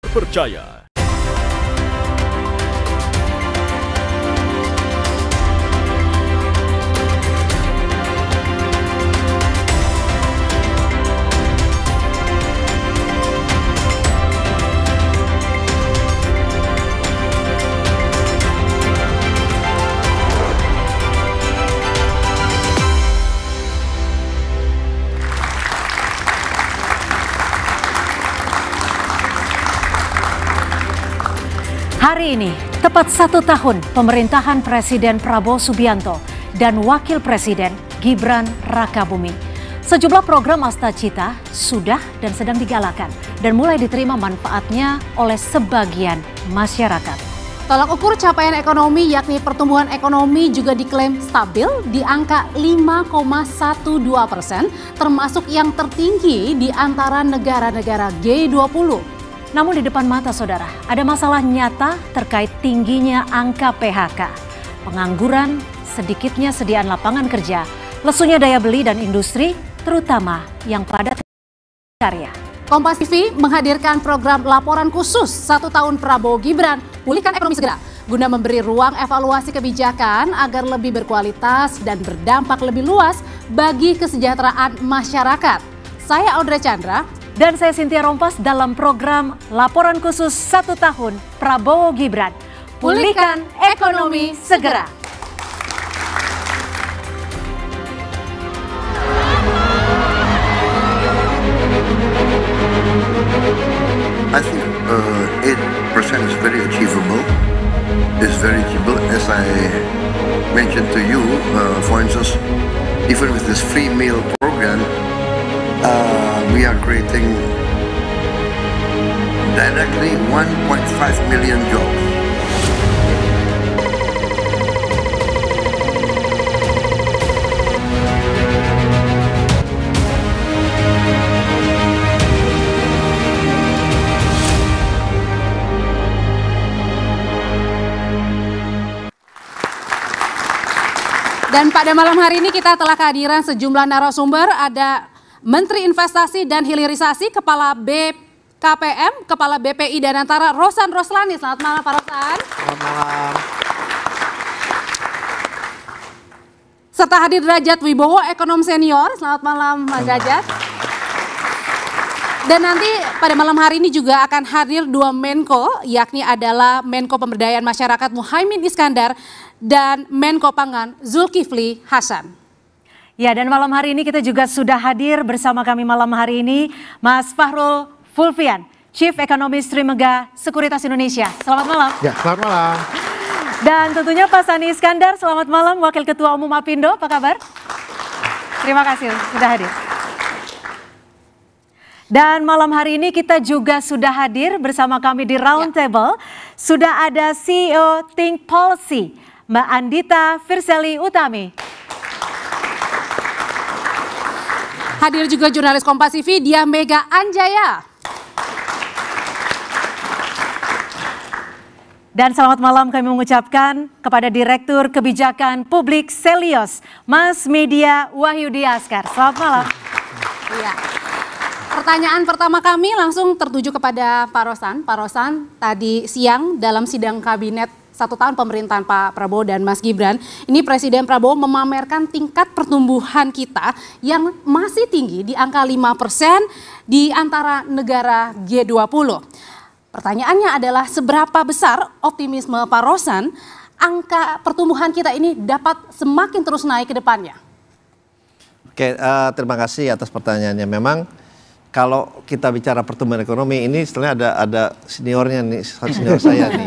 Percaya. Hari ini, tepat 1 tahun pemerintahan Presiden Prabowo Subianto dan Wakil Presiden Gibran Rakabuming. Sejumlah program Astacita sudah dan sedang digalakan dan mulai diterima manfaatnya oleh sebagian masyarakat. Tolak ukur capaian ekonomi yakni pertumbuhan ekonomi juga diklaim stabil di angka 5,12%, termasuk yang tertinggi di antara negara-negara G20. Namun di depan mata saudara, ada masalah nyata terkait tingginya angka PHK, pengangguran, sedikitnya sediaan lapangan kerja, lesunya daya beli dan industri, terutama yang padat karya. Kompas TV menghadirkan program laporan khusus 1 tahun Prabowo Gibran, pulihkan ekonomi segera, guna memberi ruang evaluasi kebijakan agar lebih berkualitas dan berdampak lebih luas bagi kesejahteraan masyarakat. Saya Audrey Chandra. Dan saya Cynthia Rompas dalam program Laporan Khusus 1 Tahun Prabowo Gibran. Pulihkan ekonomi segera. I think 8% is very achievable. It's very achievable. As I mentioned to you, for instance, even with this free meal program, we are creating directly 1.5 million jobs. Dan pada malam hari ini kita telah kehadiran sejumlah narasumber, ada Menteri Investasi dan Hilirisasi, Kepala BKPM, Kepala BPI Danantara, Rosan Roslani. Selamat malam Pak Rosan. Selamat malam. Serta hadir Derajat Wibowo, Ekonom Senior. Selamat malam Mas Derajat. Dan nanti pada malam hari ini juga akan hadir 2 Menko, yakni adalah Menko Pemberdayaan Masyarakat Muhaimin Iskandar dan Menko Pangan Zulkifli Hasan. Ya, dan malam hari ini kita juga sudah hadir bersama kami malam hari ini Mas Fahrul Fulvian, Chief Economist Trimegah Sekuritas Indonesia. Selamat malam. Ya, selamat malam. Dan tentunya Pak Sani Iskandar, selamat malam, Wakil Ketua Umum Apindo, apa kabar? Terima kasih sudah hadir. Dan malam hari ini kita juga sudah hadir bersama kami di Roundtable. Sudah ada CEO Think Policy, Mbak Andita Firseli Utami. Hadir juga jurnalis Kompas TV, Dia Mega Anjaya. Dan selamat malam kami mengucapkan kepada Direktur Kebijakan Publik Selios, Mas Media Wahyudi Askar. Selamat malam. Iya. Pertanyaan pertama kami langsung tertuju kepada Pak Rosan. Pak Rosan, tadi siang dalam sidang kabinet 1 tahun pemerintahan Pak Prabowo dan Mas Gibran, ini Presiden Prabowo memamerkan tingkat pertumbuhan kita yang masih tinggi di angka 5% di antara negara G20. Pertanyaannya adalah seberapa besar optimisme Pak Rosan angka pertumbuhan kita ini dapat semakin terus naik ke depannya? Oke, terima kasih atas pertanyaannya. Memang kalau kita bicara pertumbuhan ekonomi ini sebenarnya ada seniornya nih, senior saya nih.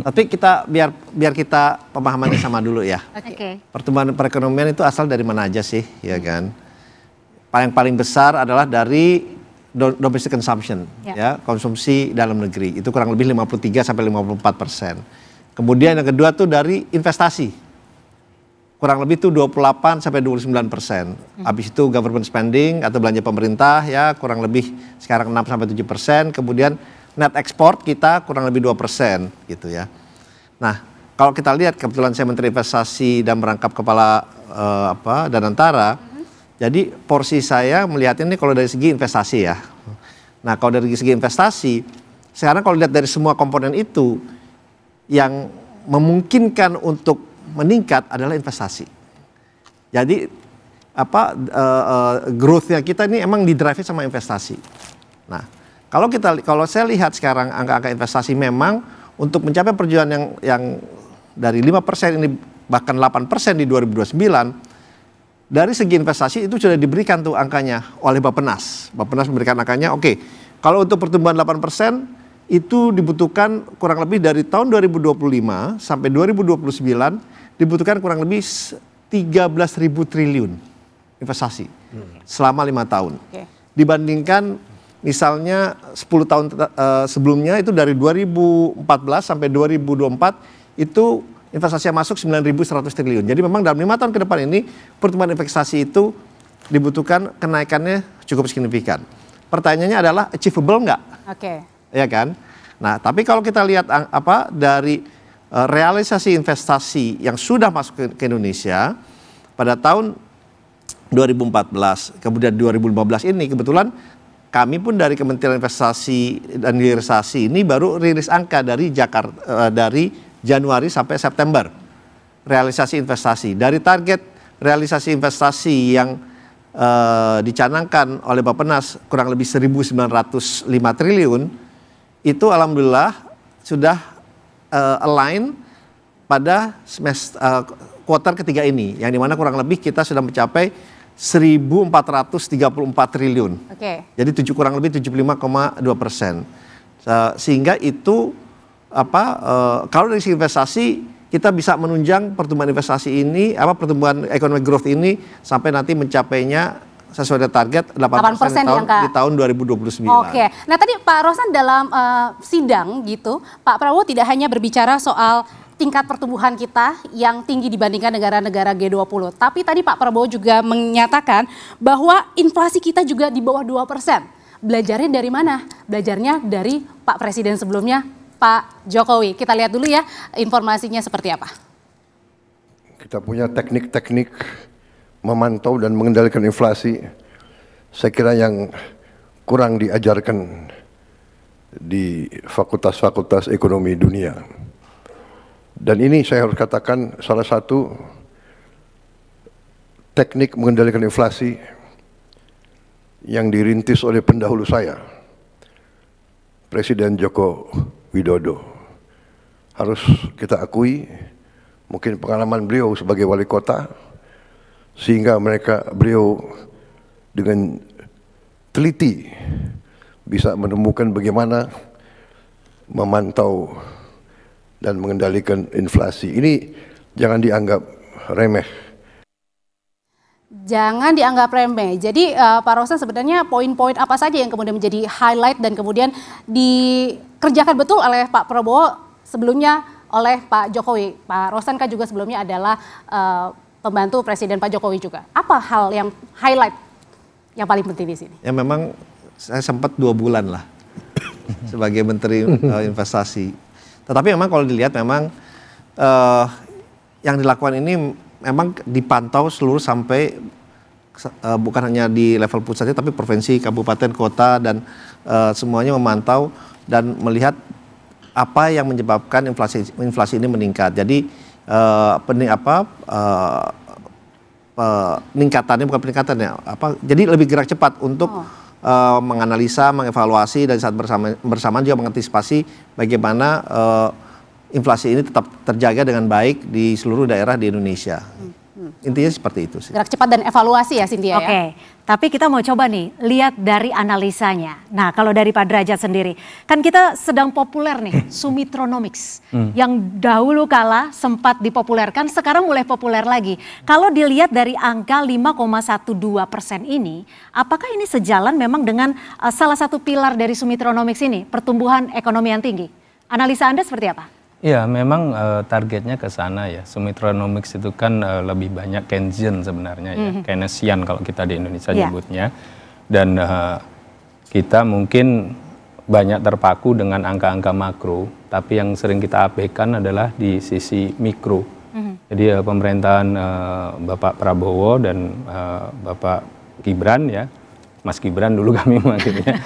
Tapi kita biar kita pemahamannya sama dulu ya. Oke. Pertumbuhan perekonomian itu asal dari mana aja sih, ya kan? Paling besar adalah dari domestic consumption, ya, konsumsi dalam negeri. Itu kurang lebih 53-54%. Kemudian yang kedua tuh dari investasi. Kurang lebih itu 28-29%. Habis itu government spending atau belanja pemerintah ya kurang lebih sekarang 6-7%. Kemudian net export kita kurang lebih 2% gitu ya. Nah, kalau kita lihat kebetulan saya Menteri Investasi dan merangkap Kepala Danantara. Jadi porsi saya melihat ini kalau dari segi investasi ya. Nah, kalau dari segi investasi sekarang kalau lihat dari semua komponen itu, yang memungkinkan untuk meningkat adalah investasi. Jadi growth-nya kita ini emang di-drive sama investasi. Nah, kalau saya lihat sekarang angka-angka investasi memang untuk mencapai perjuangan yang dari 5% ini bahkan 8% di 2029, dari segi investasi itu sudah diberikan tuh angkanya oleh Bappenas. Bappenas memberikan angkanya, oke, kalau untuk pertumbuhan 8% itu dibutuhkan kurang lebih dari tahun 2025 sampai 2029 dibutuhkan kurang lebih 13.000 triliun investasi selama 5 tahun. Dibandingkan misalnya 10 tahun sebelumnya itu dari 2014 sampai 2024 itu investasi yang masuk 9.100 triliun. Jadi memang dalam 5 tahun ke depan ini pertumbuhan investasi itu dibutuhkan kenaikannya cukup signifikan. Pertanyaannya adalah achievable nggak? Ya kan? Nah, tapi kalau kita lihat dari realisasi investasi yang sudah masuk ke Indonesia pada tahun 2014, kemudian 2015 ini kebetulan kami pun dari Kementerian Investasi dan Hilirisasi ini baru rilis angka dari Jakarta dari Januari sampai September realisasi investasi. Dari target realisasi investasi yang dicanangkan oleh Bappenas kurang lebih 1.905 triliun, itu alhamdulillah sudah align pada kuartal ketiga ini, yang dimana kurang lebih kita sudah mencapai 1.434 triliun. Jadi kurang lebih 75,2%. Sehingga itu kalau dari segi investasi kita bisa menunjang pertumbuhan investasi ini, pertumbuhan ekonomi growth ini sampai nanti mencapainya sesuai dengan target 8% di tahun 2029. Nah tadi Pak Rosan dalam sidang gitu, Pak Prabowo tidak hanya berbicara soal tingkat pertumbuhan kita yang tinggi dibandingkan negara-negara G20. Tapi tadi Pak Prabowo juga menyatakan bahwa inflasi kita juga di bawah 2%. Belajarnya dari mana? Belajarnya dari Pak Presiden sebelumnya, Pak Jokowi. Kita lihat dulu ya informasinya seperti apa. Kita punya teknik-teknik memantau dan mengendalikan inflasi. Saya kira yang kurang diajarkan di fakultas-fakultas ekonomi dunia. Dan ini saya harus katakan salah satu teknik mengendalikan inflasi yang dirintis oleh pendahulu saya, Presiden Joko Widodo. Harus kita akui, mungkin pengalaman beliau sebagai wali kota, sehingga beliau dengan teliti bisa menemukan bagaimana memantau dan mengendalikan inflasi. Ini jangan dianggap remeh. Jangan dianggap remeh. Jadi Pak Rosan sebenarnya poin-poin apa saja yang kemudian menjadi highlight dan kemudian dikerjakan betul oleh Pak Prabowo sebelumnya oleh Pak Jokowi. Pak Rosan kan juga sebelumnya adalah pembantu Presiden Pak Jokowi juga. Apa hal yang highlight yang paling penting di sini? Ya memang saya sempat 2 bulan lah sebagai Menteri Investasi. Tetapi memang kalau dilihat memang yang dilakukan ini memang dipantau seluruh sampai bukan hanya di level pusat saja, tapi provinsi, kabupaten, kota, dan semuanya memantau dan melihat apa yang menyebabkan inflasi ini meningkat. Jadi peningkatannya bukan peningkatannya, jadi lebih gerak cepat untuk menganalisa, mengevaluasi, dan saat bersamaan juga mengantisipasi bagaimana inflasi ini tetap terjaga dengan baik di seluruh daerah di Indonesia. Intinya seperti itu sih. Gerak cepat dan evaluasi ya Cynthia ya. Tapi kita mau coba nih lihat dari analisanya. Nah kalau dari Pak Derajat sendiri, kan kita sedang populer nih Sumitronomics. Yang dahulu kala sempat dipopulerkan, sekarang mulai populer lagi. Kalau dilihat dari angka 5,12% ini, apakah ini sejalan memang dengan salah satu pilar dari Sumitronomics ini, pertumbuhan ekonomi yang tinggi? Analisa Anda seperti apa? Ya, memang targetnya ke sana ya. Sumitronomics itu kan lebih banyak Keynesian sebenarnya ya. Keynesian kalau kita di Indonesia nyebutnya. Dan kita mungkin banyak terpaku dengan angka-angka makro, tapi yang sering kita abaikan adalah di sisi mikro. Jadi pemerintahan Bapak Prabowo dan Bapak Gibran ya, Mas Gibran dulu kami memanggilnya.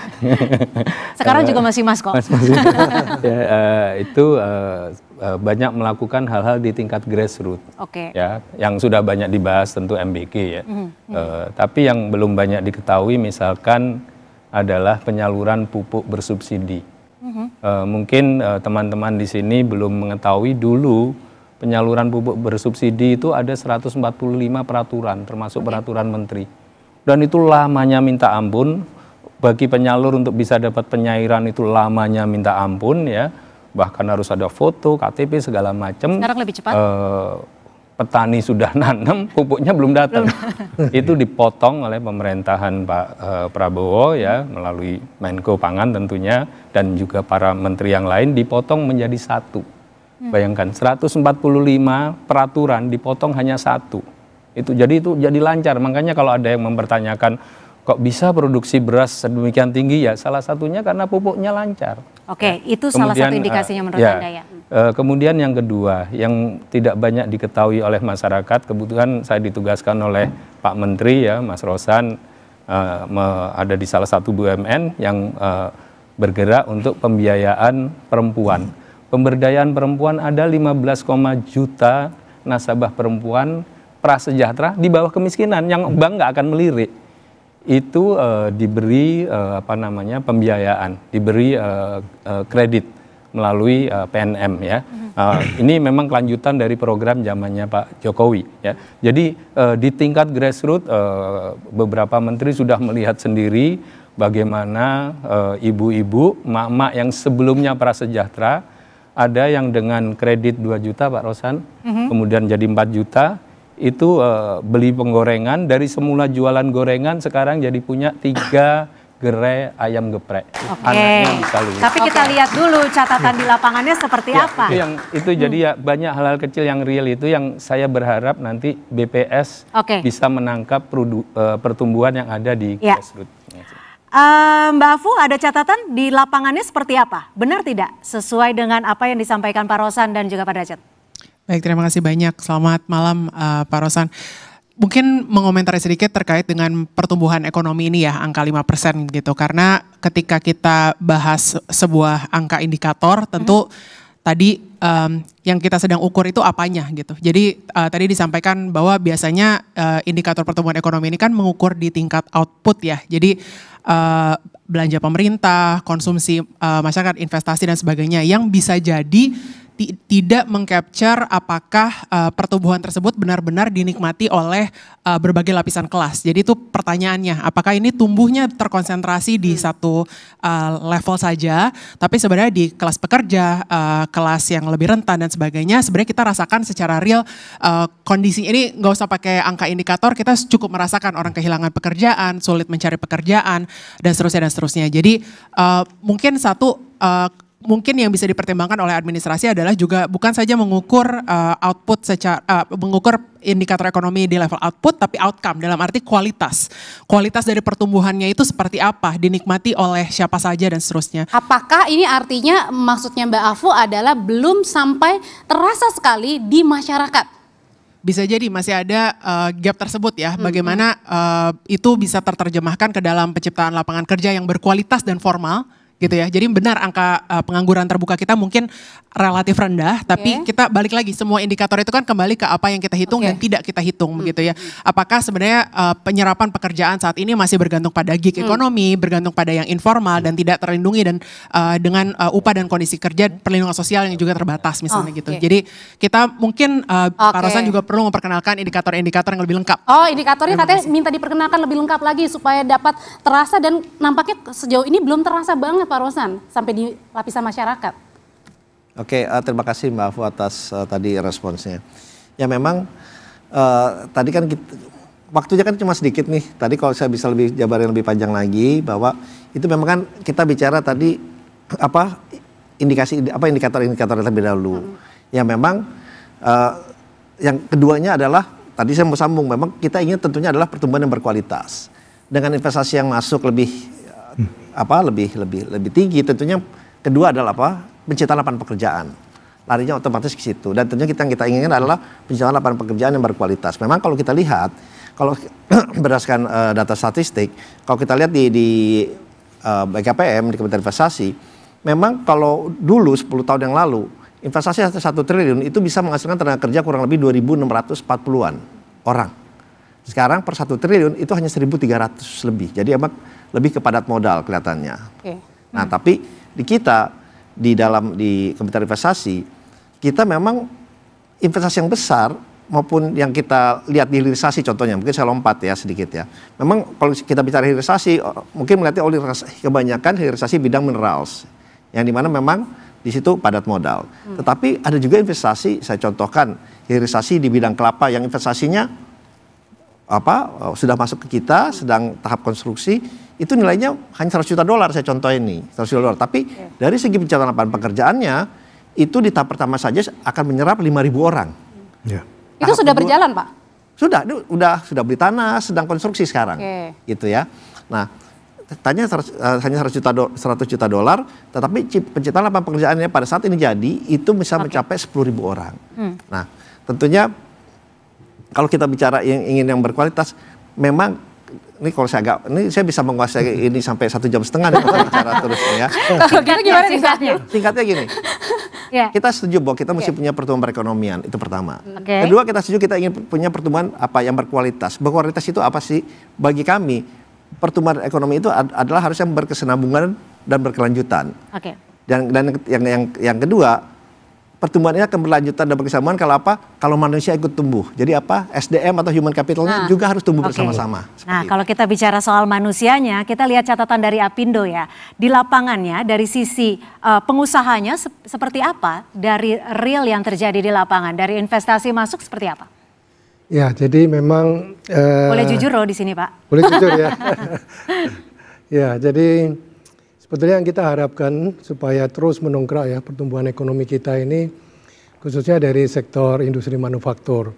Sekarang juga masih Mas kok. Itu banyak melakukan hal-hal di tingkat grassroots. Ya, yang sudah banyak dibahas tentu MBK ya. Tapi yang belum banyak diketahui misalkan adalah penyaluran pupuk bersubsidi. Mungkin teman-teman di sini belum mengetahui dulu penyaluran pupuk bersubsidi itu ada 145 peraturan termasuk peraturan menteri. Dan itu lamanya minta ampun, bagi penyalur untuk bisa dapat penyairan itu lamanya minta ampun ya. Bahkan harus ada foto, KTP segala macam. Sekarang lebih cepat. Petani sudah nanam, pupuknya belum datang. Itu dipotong oleh pemerintahan Pak Prabowo ya, melalui Menko Pangan tentunya, dan juga para menteri yang lain dipotong menjadi satu. Bayangkan 145 peraturan dipotong hanya satu. Itu jadi lancar. Makanya kalau ada yang mempertanyakan kok bisa produksi beras sedemikian tinggi, ya salah satunya karena pupuknya lancar. Itu salah satu indikasinya menurut Anda ya. Kemudian yang kedua, yang tidak banyak diketahui oleh masyarakat, kebetulan saya ditugaskan oleh Pak Menteri ya, Mas Rosan, ada di salah satu BUMN yang bergerak untuk pembiayaan perempuan. Pemberdayaan perempuan ada 15, juta nasabah perempuan prasejahtera di bawah kemiskinan yang bank nggak akan melirik. Itu diberi pembiayaan, diberi kredit melalui PNM ya. Ini memang kelanjutan dari program zamannya Pak Jokowi ya. Jadi di tingkat grassroots beberapa menteri sudah melihat sendiri bagaimana ibu-ibu, emak-emak yang sebelumnya prasejahtera ada yang dengan kredit 2 juta Pak Rosan, kemudian jadi 4 juta. Itu beli penggorengan, dari semula jualan gorengan sekarang jadi punya 3 gerai ayam geprek. Anaknya bisa lulus. Tapi kita lihat dulu catatan di lapangannya seperti apa. Itu jadi ya banyak hal-hal kecil yang real itu yang saya berharap nanti BPS bisa menangkap pertumbuhan yang ada di grassroots. Mbak Afu, ada catatan di lapangannya seperti apa? Benar tidak sesuai dengan apa yang disampaikan Pak Rosan dan juga Pak Derajat? Baik, terima kasih banyak. Selamat malam Pak Rosan. Mungkin mengomentari sedikit terkait dengan pertumbuhan ekonomi ini ya, angka 5% gitu. Karena ketika kita bahas sebuah angka indikator, tentu tadi yang kita sedang ukur itu apanya gitu. Jadi tadi disampaikan bahwa biasanya indikator pertumbuhan ekonomi ini kan mengukur di tingkat output ya. Jadi belanja pemerintah, konsumsi masyarakat, investasi dan sebagainya yang bisa jadi tidak mengcapture apakah pertumbuhan tersebut benar-benar dinikmati oleh berbagai lapisan kelas. Jadi itu pertanyaannya, apakah ini tumbuhnya terkonsentrasi di satu level saja, tapi sebenarnya di kelas pekerja, kelas yang lebih rentan dan sebagainya, sebenarnya kita rasakan secara real kondisi ini, nggak usah pakai angka indikator, kita cukup merasakan orang kehilangan pekerjaan, sulit mencari pekerjaan, dan seterusnya. Jadi mungkin yang bisa dipertimbangkan oleh administrasi adalah juga bukan saja mengukur output mengukur indikator ekonomi di level output, tapi outcome dalam arti kualitas dari pertumbuhannya itu seperti apa, dinikmati oleh siapa saja dan seterusnya. Apakah ini artinya maksudnya Mbak Afu adalah belum sampai terasa sekali di masyarakat? Bisa jadi masih ada gap tersebut ya, bagaimana itu bisa terterjemahkan ke dalam penciptaan lapangan kerja yang berkualitas dan formal. Gitu ya, jadi benar angka pengangguran terbuka kita mungkin relatif rendah, tapi kita balik lagi semua indikator itu kan kembali ke apa yang kita hitung dan tidak kita hitung begitu ya. Apakah sebenarnya penyerapan pekerjaan saat ini masih bergantung pada gig ekonomi, bergantung pada yang informal dan tidak terlindungi dan dengan upah dan kondisi kerja perlindungan sosial yang juga terbatas misalnya gitu. Jadi kita mungkin Pak Rosan juga perlu memperkenalkan indikator-indikator yang lebih lengkap. Indikatornya katanya minta diperkenalkan lebih lengkap lagi supaya dapat terasa, dan nampaknya sejauh ini belum terasa banget Pak Rosan sampai di lapisan masyarakat. Terima kasih Mbak Afu atas tadi responsnya. Ya memang tadi kan waktunya kan cuma sedikit nih. Tadi kalau saya bisa lebih jabarin lebih panjang lagi bahwa itu memang kan kita bicara tadi indikator-indikator terlebih dahulu. Ya memang yang keduanya adalah tadi saya mau sambung, memang kita ingin tentunya adalah pertumbuhan yang berkualitas dengan investasi yang masuk lebih tinggi. Tentunya kedua adalah penciptaan lapangan pekerjaan, larinya otomatis ke situ. Dan tentunya kita inginkan adalah penciptaan lapangan pekerjaan yang berkualitas. Memang kalau kita lihat kalau berdasarkan data statistik, kalau kita lihat di BKPM, di Kementerian Investasi, memang kalau dulu 10 tahun yang lalu, investasi 1 triliun itu bisa menghasilkan tenaga kerja kurang lebih 2.640-an orang. Sekarang per 1 triliun itu hanya 1.300 lebih. Jadi emang lebih ke padat modal kelihatannya. Nah, tapi di Kementerian Investasi, kita memang investasi yang besar maupun yang kita lihat di hilirisasi contohnya, mungkin saya lompat ya sedikit ya. Memang kalau kita bicara hilirisasi, mungkin melihatnya oleh kebanyakan hilirisasi bidang minerals, yang dimana memang di situ padat modal. Tetapi ada juga investasi, saya contohkan hilirisasi di bidang kelapa yang investasinya sudah masuk ke kita, sedang tahap konstruksi, itu nilainya hanya $100 juta saya contoh ini, $100 juta. Tapi dari segi penciptaan lapangan pekerjaannya, itu di tahap pertama saja akan menyerap 5.000 orang. Itu sudah berjalan, Pak? Sudah beli tanah, sedang konstruksi sekarang. Gitu ya. Nah, hanya $100 juta, tetapi penciptaan lapangan pekerjaannya pada saat ini jadi itu bisa mencapai 10.000 orang. Nah, tentunya kalau kita bicara yang ingin yang berkualitas, memang ini kalau saya bisa menguasai ini sampai 1,5 jam nih kalau bicara terus ya. Kalau gitu gimana singkatnya? Singkatnya gini. Kita setuju bahwa kita mesti punya pertumbuhan perekonomian, itu pertama. Kedua, kita setuju kita ingin punya pertumbuhan yang berkualitas. Berkualitas itu apa sih? Bagi kami, pertumbuhan ekonomi itu adalah harusnya berkesinambungan dan berkelanjutan. Dan yang kedua, pertumbuhan ini akan berlanjutan dan berkesinambungan kalau apa? Kalau manusia ikut tumbuh. Jadi apa? SDM atau human capitalnya juga harus tumbuh bersama-sama. Nah, kalau kita bicara soal manusianya, kita lihat catatan dari Apindo ya. Di lapangannya, dari sisi pengusahanya seperti apa? Dari real yang terjadi di lapangan, dari investasi masuk seperti apa? Ya, jadi memang boleh jujur loh di sini, Pak. Boleh jujur ya. Ya, jadi sebetulnya yang kita harapkan supaya terus mendongkrak ya pertumbuhan ekonomi kita ini, khususnya dari sektor industri manufaktur.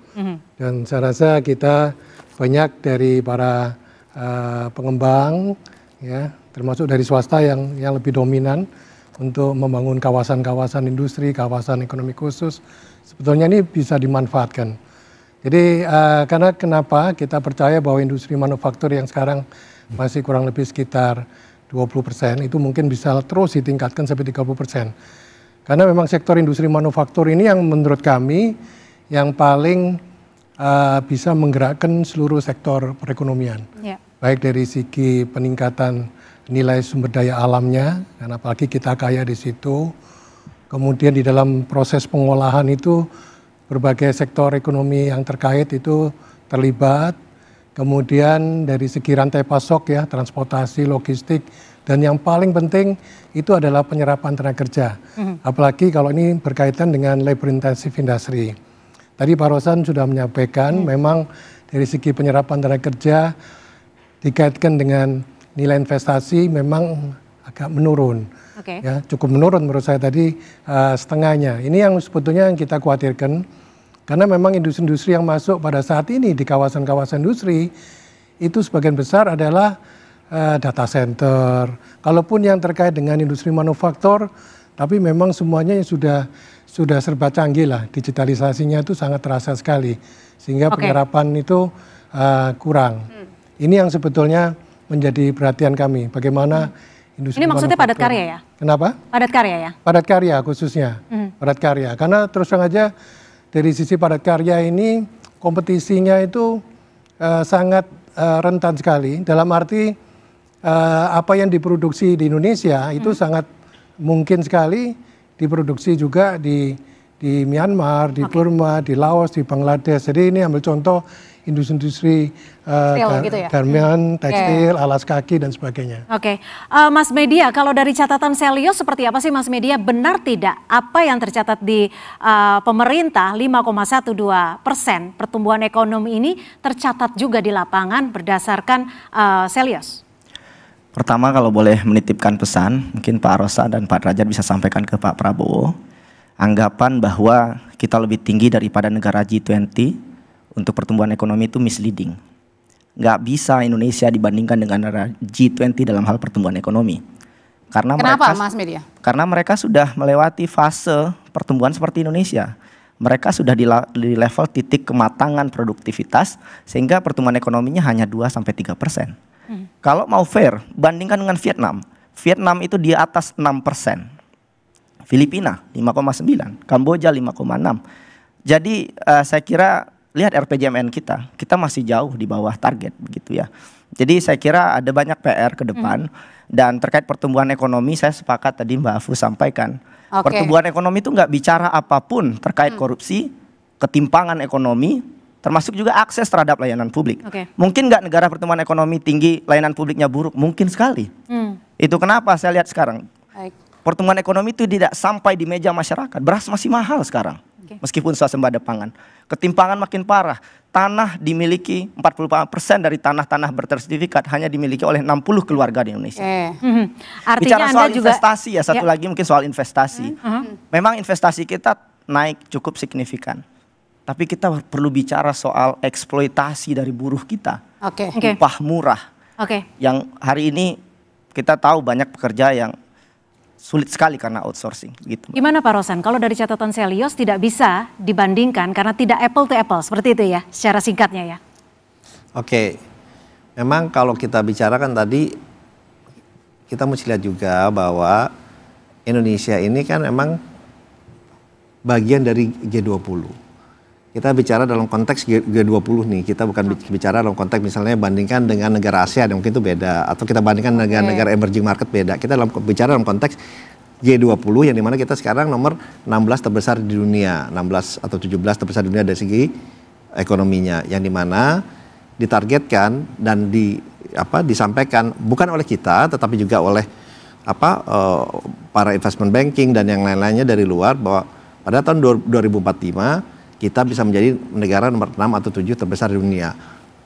Dan saya rasa kita banyak dari para pengembang, ya, termasuk dari swasta yang lebih dominan untuk membangun kawasan-kawasan industri, kawasan ekonomi khusus. Sebetulnya ini bisa dimanfaatkan. Jadi karena kenapa kita percaya bahwa industri manufaktur yang sekarang masih kurang lebih sekitar 20%, itu mungkin bisa terus ditingkatkan sampai 30%. Karena memang sektor industri manufaktur ini yang menurut kami yang paling bisa menggerakkan seluruh sektor perekonomian. Baik dari segi peningkatan nilai sumber daya alamnya, dan apalagi kita kaya di situ. Kemudian di dalam proses pengolahan itu berbagai sektor ekonomi yang terkait itu terlibat. Kemudian dari segi rantai pasok ya, transportasi, logistik, dan yang paling penting itu adalah penyerapan tenaga kerja. Apalagi kalau ini berkaitan dengan labor intensive industry. Tadi Pak Rosan sudah menyampaikan memang dari segi penyerapan tenaga kerja dikaitkan dengan nilai investasi memang agak menurun. Ya, cukup menurun menurut saya tadi setengahnya. Ini yang sebetulnya yang kita khawatirkan. Karena memang industri-industri yang masuk pada saat ini di kawasan-kawasan industri itu sebagian besar adalah data center. Kalaupun yang terkait dengan industri manufaktur, tapi memang semuanya sudah serba canggih lah. Digitalisasinya itu sangat terasa sekali, sehingga penyerapan itu kurang. Ini yang sebetulnya menjadi perhatian kami. Bagaimana industri ini maksudnya padat karya ya? Kenapa? Padat karya ya? Padat karya khususnya, padat karya. Karena terus terang aja dari sisi padat karya ini kompetisinya itu sangat rentan sekali. Dalam arti apa yang diproduksi di Indonesia itu sangat mungkin sekali diproduksi juga di Myanmar, di Burma, di Laos, di Bangladesh. Jadi ini ambil contoh industri gitu ya? Garmen, tekstil, alas kaki dan sebagainya. Mas Media, kalau dari catatan Selios seperti apa sih Mas Media? Benar tidak apa yang tercatat di pemerintah 5,12% pertumbuhan ekonomi ini tercatat juga di lapangan berdasarkan Selios? Pertama kalau boleh menitipkan pesan, mungkin Pak Rosa dan Pak Derajat bisa sampaikan ke Pak Prabowo. Anggapan bahwa kita lebih tinggi daripada negara G20 untuk pertumbuhan ekonomi itu misleading. Nggak bisa Indonesia dibandingkan dengan negara G20 dalam hal pertumbuhan ekonomi. Kenapa Mas Media? Karena mereka sudah melewati fase pertumbuhan seperti Indonesia. mereka sudah di level titik kematangan produktivitas sehingga pertumbuhan ekonominya hanya 2-3%. Kalau mau fair, bandingkan dengan Vietnam. Vietnam itu di atas 6%. Filipina 5,9, Kamboja 5,6. Jadi saya kira lihat RPJMN kita masih jauh di bawah target begitu ya. Jadi saya kira ada banyak PR ke depan dan terkait pertumbuhan ekonomi saya sepakat tadi Mbak Afu sampaikan. Pertumbuhan ekonomi itu nggak bicara apapun terkait korupsi, ketimpangan ekonomi, termasuk juga akses terhadap layanan publik. Mungkin nggak negara pertumbuhan ekonomi tinggi, layanan publiknya buruk? Mungkin sekali. Itu kenapa saya lihat sekarang pertumbuhan ekonomi itu tidak sampai di meja masyarakat. Beras masih mahal sekarang, meskipun swasembada pangan. Ketimpangan makin parah. Tanah dimiliki 40% dari tanah-tanah bersertifikat hanya dimiliki oleh 60 keluarga di Indonesia. Artinya bicara soal Anda juga investasi ya, satu lagi mungkin soal investasi. Memang investasi kita naik cukup signifikan. Tapi kita perlu bicara soal eksploitasi dari buruh kita. Upah murah. Yang hari ini kita tahu banyak pekerja yang sulit sekali karena outsourcing. Gitu. Gimana Pak Rosan, kalau dari catatan Selyos tidak bisa dibandingkan karena tidak apple to apple, seperti itu ya, secara singkatnya ya? Oke, memang kalau kita bicarakan tadi, kita mesti lihat juga bahwa Indonesia ini kan memang bagian dari G20. Kita bicara dalam konteks G20 nih, kita bukan bicara dalam konteks misalnya bandingkan dengan negara ASEAN yang mungkin itu beda, atau kita bandingkan negara-negara emerging market beda. Kita bicara dalam konteks G20 yang dimana kita sekarang nomor 16 terbesar di dunia, 16 atau 17 terbesar di dunia dari segi ekonominya, yang dimana ditargetkan dan disampaikan bukan oleh kita, tetapi juga oleh para investment banking dan yang lain-lainnya dari luar bahwa pada tahun 2045 kita bisa menjadi negara nomor 6 atau 7 terbesar di dunia.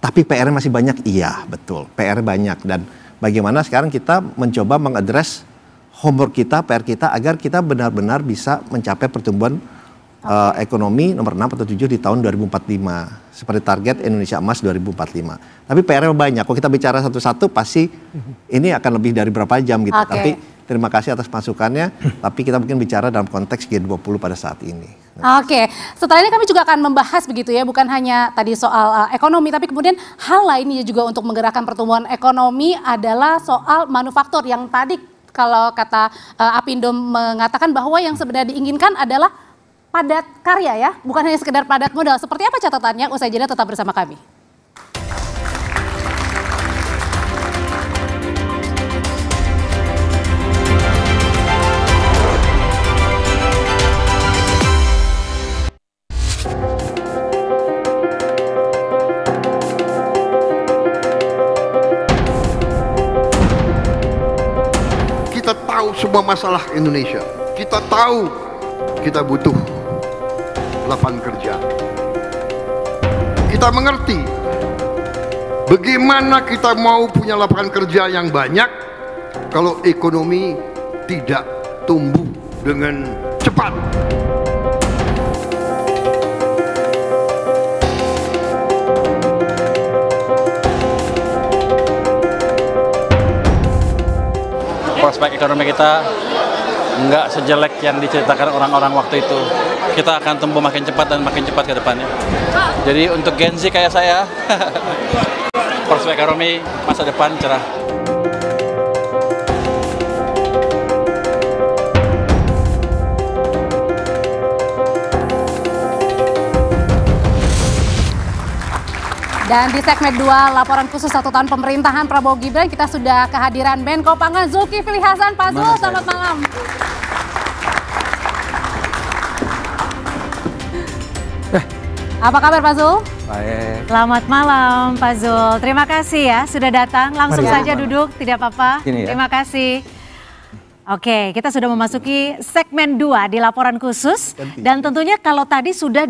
Tapi PR masih banyak, iya betul, PR banyak. Dan bagaimana sekarang kita mencoba mengadres homework kita, PR kita, agar kita benar-benar bisa mencapai pertumbuhan ekonomi nomor 6 atau 7 di tahun 2045. Seperti target Indonesia Emas 2045. Tapi PR banyak, kalau kita bicara satu-satu pasti ini akan lebih dari berapa jam gitu. Tapi terima kasih atas masukannya, tapi kita mungkin bicara dalam konteks G20 pada saat ini. Setelah ini kami juga akan membahas begitu ya, bukan hanya tadi soal ekonomi, tapi kemudian hal lainnya juga untuk menggerakkan pertumbuhan ekonomi adalah soal manufaktur yang tadi kalau kata Apindo mengatakan bahwa yang sebenarnya diinginkan adalah padat karya ya, bukan hanya sekedar padat modal. Seperti apa catatannya? Usai jeda tetap bersama kami. Kita tahu semua masalah Indonesia. Kita tahu kita butuh lapangan kerja. Kita mengerti bagaimana kita mau punya lapangan kerja yang banyak kalau ekonomi tidak tumbuh dengan cepat. Prospek ekonomi kita nggak sejelek yang diceritakan orang-orang waktu itu. Kita akan tumbuh makin cepat dan makin cepat ke depannya. Jadi untuk Gen Z kayak saya, prospek ekonomi masa depan cerah. Dan di segmen 2 laporan khusus 1 tahun pemerintahan Prabowo Gibran, kita sudah kehadiran Menko Pangan Zulkifli Hasan. Pak Zul, selamat malam. Apa kabar Pak Zul? Baik. Selamat malam Pak Zul. Terima kasih ya sudah datang. Langsung saja duduk, tidak apa-apa. Terima kasih. Oke, kita sudah memasuki segmen 2 di laporan khusus. Dan tentunya kalau tadi sudah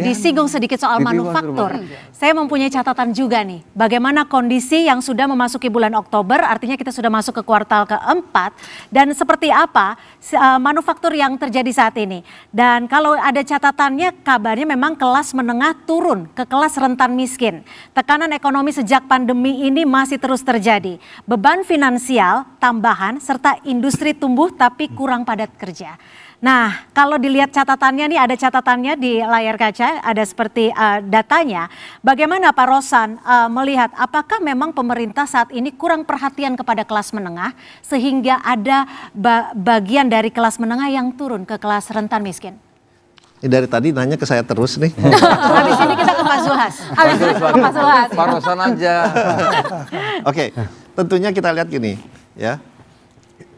disinggung sedikit soal manufaktur. Saya mempunyai catatan juga nih. Bagaimana kondisi yang sudah memasuki bulan Oktober, artinya kita sudah masuk ke kuartal keempat. Dan seperti apa manufaktur yang terjadi saat ini. Dan kalau ada catatannya, kabarnya memang kelas menengah turun ke kelas rentan miskin. Tekanan ekonomi sejak pandemi ini masih terus terjadi. Beban finansial, tambahan, serta industri tumbuh tapi kurang padat kerja. Nah, kalau dilihat catatannya nih, ada catatannya di layar kaca, ada seperti datanya. Bagaimana Pak Rosan melihat apakah memang pemerintah saat ini kurang perhatian kepada kelas menengah sehingga ada bagian dari kelas menengah yang turun ke kelas rentan miskin? Dari tadi nanya ke saya terus nih. Habis ini kita ke Pak Zulhas. Habis ini ke Pak Zulhas. Pak Rosan aja. Oke, tentunya kita lihat gini, ya.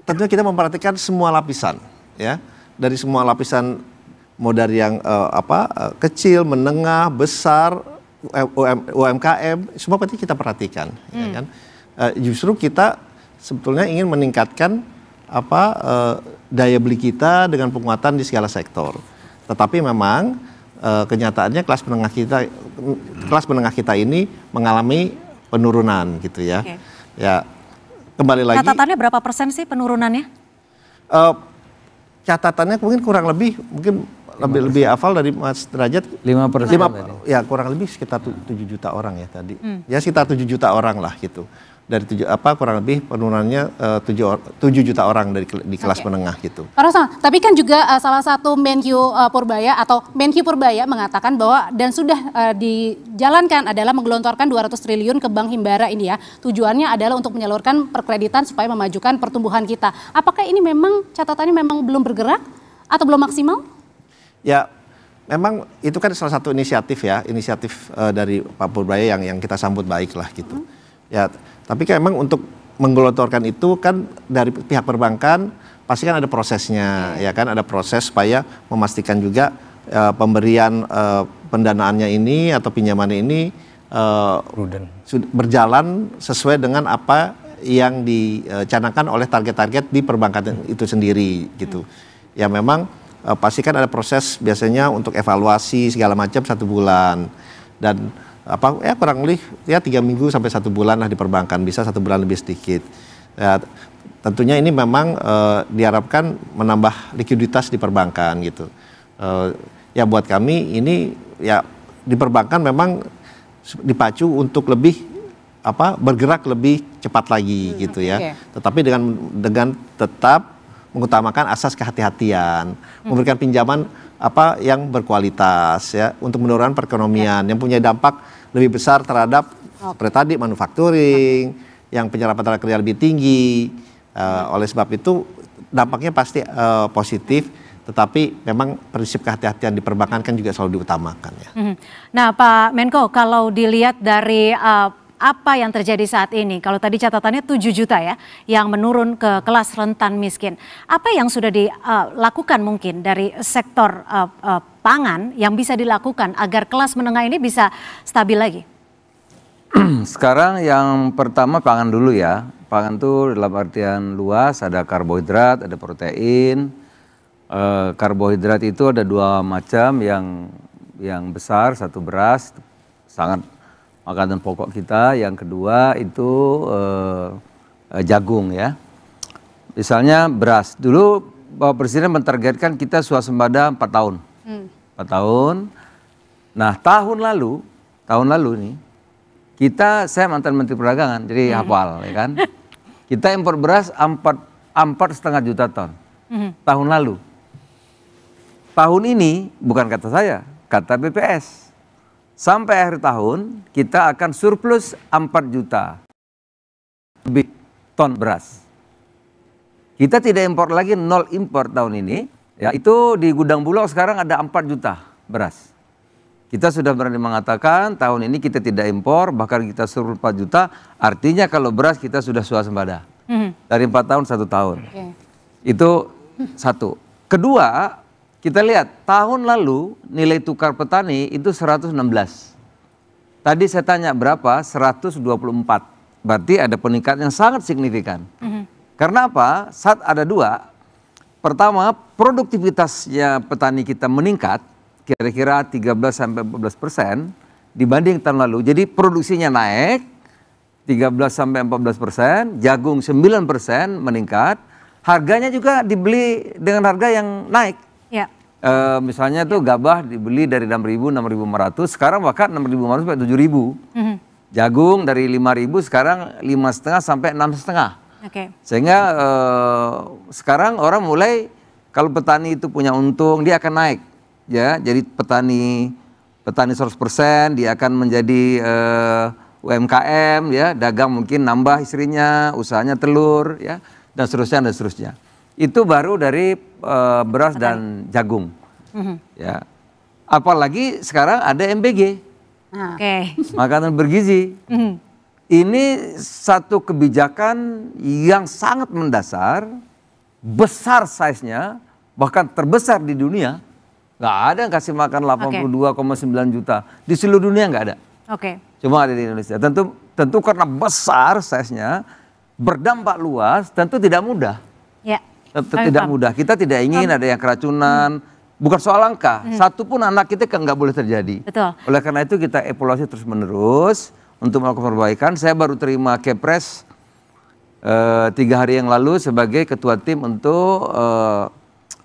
Tentunya kita memperhatikan semua lapisan, ya. Dari semua lapisan, mau dari yang kecil, menengah, besar, UMKM, semua pasti kita perhatikan, ya kan. Justru kita sebetulnya ingin meningkatkan daya beli kita dengan penguatan di segala sektor. Tetapi memang kenyataannya kelas menengah kita ini mengalami penurunan gitu ya. Okay. Ya kembali lagi. Catatannya berapa persen sih penurunannya? Catatannya mungkin kurang lebih lebih hafal dari Mas Derajat 5%. Ya kurang lebih sekitar 7 juta orang ya tadi. Ya sekitar 7 juta orang lah gitu. Dari kurang lebih penurunannya 7 juta orang di kelas menengah gitu. Pak Rosan, tapi kan juga salah satu Menq Purbaya mengatakan bahwa dan sudah dijalankan adalah menggelontorkan 200 triliun ke Bank Himbara ini ya. Tujuannya adalah untuk menyalurkan perkreditan supaya memajukan pertumbuhan kita. Apakah ini memang catatannya memang belum bergerak atau belum maksimal? Ya, memang itu kan salah satu inisiatif dari Pak Purbaya yang kita sambut baik lah gitu. Ya, tapi kan memang untuk menggelontorkan itu kan dari pihak perbankan pasti kan ada prosesnya, ya kan ada proses supaya memastikan juga pemberian pendanaannya ini atau pinjamannya ini berjalan sesuai dengan apa yang dicanangkan oleh target-target di perbankan itu sendiri gitu. Ya memang pasti kan ada proses biasanya untuk evaluasi segala macam 1 bulan dan kurang lebih 3 minggu sampai 1 bulan lah di perbankan, bisa 1 bulan lebih sedikit. Ya, tentunya ini memang diharapkan menambah likuiditas di perbankan gitu. Ya buat kami ini ya di perbankan memang dipacu untuk lebih bergerak lebih cepat lagi gitu ya. Okay. Tetapi dengan tetap mengutamakan asas kehati-hatian, memberikan pinjaman yang berkualitas ya untuk mendorong perekonomian yang punya dampak lebih besar terhadap seperti tadi manufacturing, yang penyerapan tenaga kerja lebih tinggi. Oleh sebab itu dampaknya pasti positif, tetapi memang prinsip kehati-hatian di perbankan kan juga selalu diutamakan ya. Nah Pak Menko, kalau dilihat dari apa yang terjadi saat ini, kalau tadi catatannya 7 juta ya yang menurun ke kelas rentan miskin. Apa yang sudah dilakukan mungkin dari sektor pangan yang bisa dilakukan agar kelas menengah ini bisa stabil lagi? Sekarang yang pertama pangan dulu ya. Pangan itu dalam artian luas, ada karbohidrat, ada protein. Karbohidrat itu ada 2 macam, yang besar, satu beras, sangat makanan pokok kita. Yang kedua itu jagung ya. Misalnya beras. Dulu Bapak Presiden mentargetkan kita swasembada 4 tahun. 4 tahun. Nah tahun lalu nih, saya mantan Menteri Perdagangan, jadi hafal ya kan. Kita impor beras 4,5 juta ton. Tahun lalu. Tahun ini, bukan kata saya, kata BPS. Sampai akhir tahun kita akan surplus 4 juta lebih ton beras. Kita tidak impor lagi, 0 impor tahun ini. Ya, itu di gudang Bulog sekarang ada 4 juta beras. Kita sudah berani mengatakan tahun ini kita tidak impor, bahkan kita surplus 4 juta. Artinya kalau beras kita sudah swasembada. Dari 4 tahun 1 tahun. Itu satu. Kedua, kita lihat tahun lalu nilai tukar petani itu 116. Tadi saya tanya berapa? 124. Berarti ada peningkatan yang sangat signifikan. Karena apa? Saat ada 2. Pertama, produktivitasnya petani kita meningkat kira-kira 13-14% dibanding tahun lalu. Jadi produksinya naik 13-14%, jagung 9% meningkat. Harganya juga dibeli dengan harga yang naik. Ya. Misalnya tuh gabah dibeli dari 6.000, 6.500, sekarang bahkan 6.500 sampai 7.000. Jagung dari 5.000 sekarang 5,5 sampai 6,5. Okay. Sehingga sekarang orang mulai Kalau petani itu punya untung, dia akan naik, ya. Jadi petani 100% dia akan menjadi UMKM, ya. Dagang mungkin nambah istrinya, usahanya telur, ya, dan seterusnya. Itu baru dari beras dan jagung, ya. Apalagi sekarang ada MBG, makanan bergizi. Ini satu kebijakan yang sangat mendasar, besar size-nya, bahkan terbesar di dunia. Nggak ada yang kasih makan 82,9 juta. Di seluruh dunia nggak ada. Cuma ada di Indonesia. Tentu karena besar size-nya, berdampak luas, tentu tidak mudah. Tidak mudah. Kita tidak ingin ada yang keracunan. Bukan soal angka. Satu pun anak kita nggak boleh terjadi. Oleh karena itu kita evaluasi terus menerus untuk melakukan perbaikan. Saya baru terima Kepres 3 hari yang lalu sebagai ketua tim untuk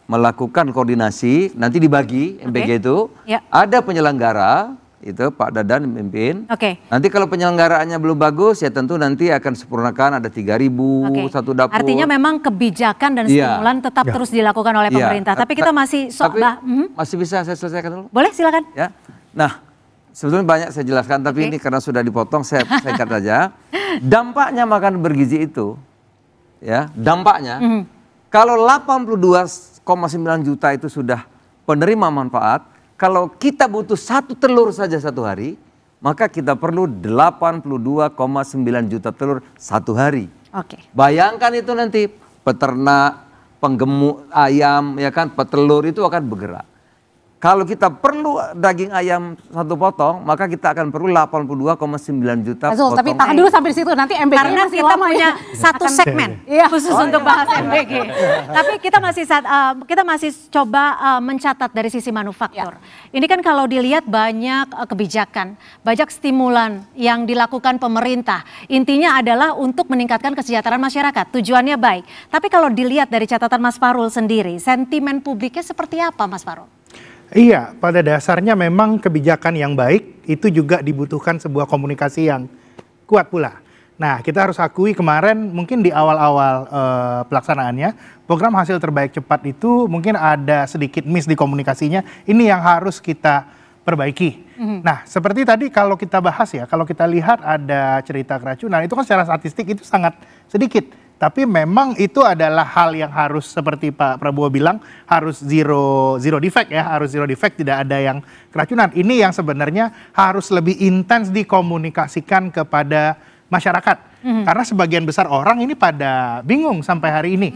melakukan koordinasi, nanti dibagi MBG itu, ada penyelenggara, itu Pak Dadan memimpin. Nanti kalau penyelenggaraannya belum bagus, ya tentu nanti akan sempurnakan, ada 3.000 satu dapur. Artinya memang kebijakan dan stimulan tetap terus dilakukan oleh pemerintah. Tapi kita masih masih bisa saya selesaikan dulu? Boleh, silakan. Ya. Nah, sebetulnya banyak saya jelaskan, tapi ini karena sudah dipotong, saya singkat saja. Dampaknya makan bergizi itu, ya, dampaknya, kalau 82,9 juta itu sudah penerima manfaat, kalau kita butuh 1 telur saja satu hari, maka kita perlu 82,9 juta telur satu hari. Bayangkan itu nanti peternak, penggemuk ayam, ya kan, petelur itu akan bergerak. Kalau kita perlu daging ayam 1 potong, maka kita akan perlu 82,9 juta potong. Tapi tahan dulu sampai di situ, nanti MBG karena kita punya satu segmen khusus untuk bahas MBG. Tapi kita masih coba mencatat dari sisi manufaktur. Ini kan kalau dilihat banyak kebijakan, banyak stimulan yang dilakukan pemerintah. Intinya adalah untuk meningkatkan kesejahteraan masyarakat. Tujuannya baik. Tapi kalau dilihat dari catatan Mas Farul sendiri, sentimen publiknya seperti apa, Mas Farul? Iya, pada dasarnya memang kebijakan yang baik itu juga dibutuhkan sebuah komunikasi yang kuat pula. Nah, kita harus akui kemarin mungkin di awal-awal pelaksanaannya, program hasil terbaik cepat itu mungkin ada sedikit miss di komunikasinya. Ini yang harus kita perbaiki. Nah, seperti tadi kalau kita bahas ya, kalau kita lihat ada cerita keracunan, itu kan secara statistik itu sangat sedikit. Tapi memang itu adalah hal yang harus seperti Pak Prabowo bilang, harus zero defect ya, harus zero defect, tidak ada yang keracunan. Ini yang sebenarnya harus lebih intens dikomunikasikan kepada masyarakat. Karena sebagian besar orang ini pada bingung sampai hari ini.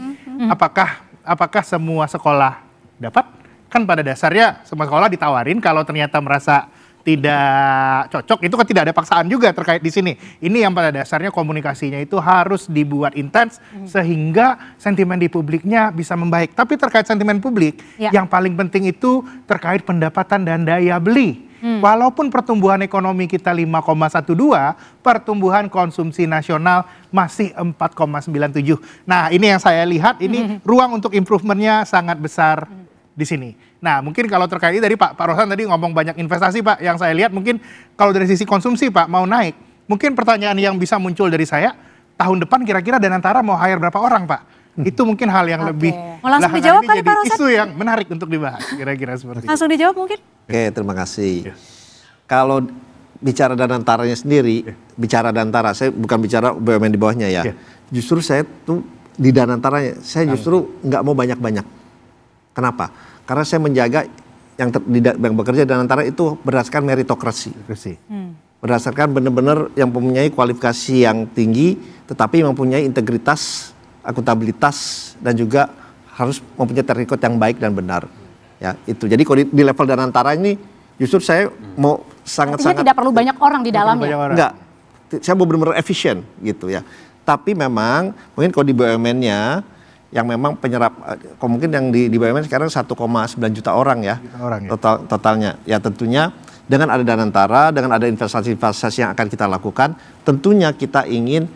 Apakah semua sekolah dapat? Kan pada dasarnya semua sekolah ditawarin, kalau ternyata merasa tidak cocok, itu kan tidak ada paksaan juga terkait di sini. Ini yang pada dasarnya komunikasinya itu harus dibuat intens sehingga sentimen di publiknya bisa membaik. Tapi terkait sentimen publik, yang paling penting itu terkait pendapatan dan daya beli. Walaupun pertumbuhan ekonomi kita 5,12, pertumbuhan konsumsi nasional masih 4,97. Nah, ini yang saya lihat, ini ruang untuk improvementnya sangat besar di sini. Nah, mungkin kalau terkait dari Pak Rosan tadi ngomong banyak investasi, Pak, yang saya lihat mungkin kalau dari sisi konsumsi, Pak, mau naik. Mungkin pertanyaan yang bisa muncul dari saya, tahun depan kira-kira Danantara mau hire berapa orang, Pak? Itu mungkin hal yang lebih mau langsung dijawab kali, Pak Rosan? Isu yang menarik untuk dibahas, kira-kira seperti itu. Langsung dijawab mungkin? Oke, terima kasih. Kalau bicara Danantaranya sendiri, bicara Danantara, saya bukan bicara BUMN di bawahnya ya. Justru saya tuh di Danantaranya, saya justru nggak mau banyak-banyak. Kenapa? Karena saya menjaga yang bekerja di Danantara itu berdasarkan meritokrasi. Berdasarkan benar-benar yang mempunyai kualifikasi yang tinggi, tetapi mempunyai integritas, akuntabilitas, dan juga harus mempunyai track record yang baik dan benar. Ya, itu. Jadi kalau di level Danantara ini, justru saya mau sangat-sangat tidak perlu banyak orang di dalamnya. Enggak, saya mau benar-benar efisien gitu ya. Tapi memang mungkin kalau di BUMN-nya yang memang penyerap, mungkin yang di BUMN sekarang 1,9 juta orang ya, totalnya. Ya tentunya dengan ada Danantara, dengan ada investasi-investasi yang akan kita lakukan, tentunya kita ingin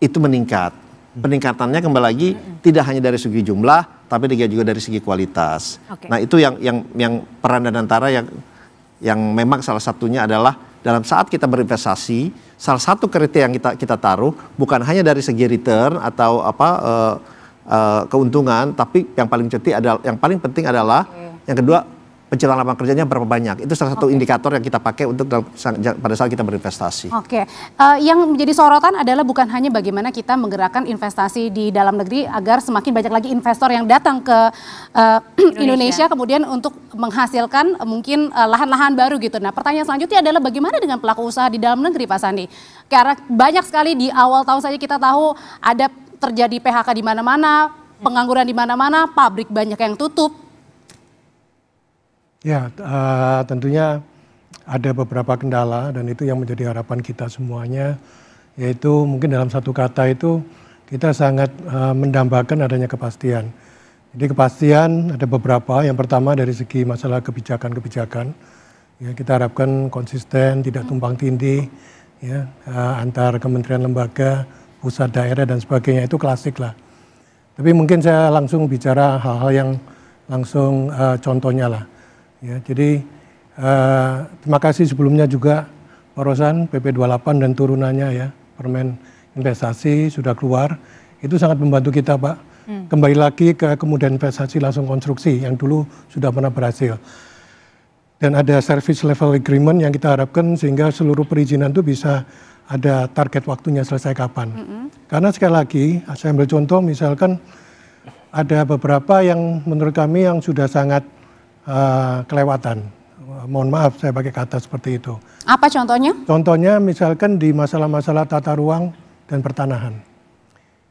itu meningkat. Peningkatannya kembali lagi tidak hanya dari segi jumlah, tapi juga dari segi kualitas. Nah itu yang peran Danantara yang memang salah satunya adalah dalam saat kita berinvestasi, salah satu kriteria yang kita taruh bukan hanya dari segi return atau keuntungan, tapi yang paling penting adalah yang kedua, penciptaan lapangan kerjanya berapa banyak. Itu salah satu indikator yang kita pakai untuk pada saat kita berinvestasi. Yang menjadi sorotan adalah bukan hanya bagaimana kita menggerakkan investasi di dalam negeri agar semakin banyak lagi investor yang datang ke Indonesia kemudian untuk menghasilkan mungkin lahan-lahan baru gitu. Nah, pertanyaan selanjutnya adalah bagaimana dengan pelaku usaha di dalam negeri, Pak Sandi? Karena banyak sekali di awal tahun saja kita tahu ada terjadi PHK di mana-mana, pengangguran di mana-mana, pabrik banyak yang tutup. Ya, tentunya ada beberapa kendala dan itu yang menjadi harapan kita semuanya, yaitu mungkin dalam satu kata itu kita sangat mendambakan adanya kepastian. Jadi kepastian ada beberapa, yang pertama dari segi masalah kebijakan-kebijakan, ya, kita harapkan konsisten, tidak tumpang tindih, ya, antar kementerian lembaga, pusat daerah dan sebagainya, itu klasik lah. Tapi mungkin saya langsung bicara hal-hal yang langsung contohnya lah. Ya, jadi terima kasih sebelumnya juga Pak Rosan, PP 28 dan turunannya ya, Permen Investasi sudah keluar, itu sangat membantu kita Pak. Kembali lagi ke kemudahan investasi langsung konstruksi yang dulu sudah pernah berhasil. Dan ada service level agreement yang kita harapkan sehingga seluruh perizinan itu bisa ada target waktunya selesai kapan. Karena sekali lagi, saya ambil contoh misalkan ada beberapa yang menurut kami yang sudah sangat kelewatan. Mohon maaf saya pakai kata seperti itu. Apa contohnya? Contohnya misalkan di masalah-masalah tata ruang dan pertanahan.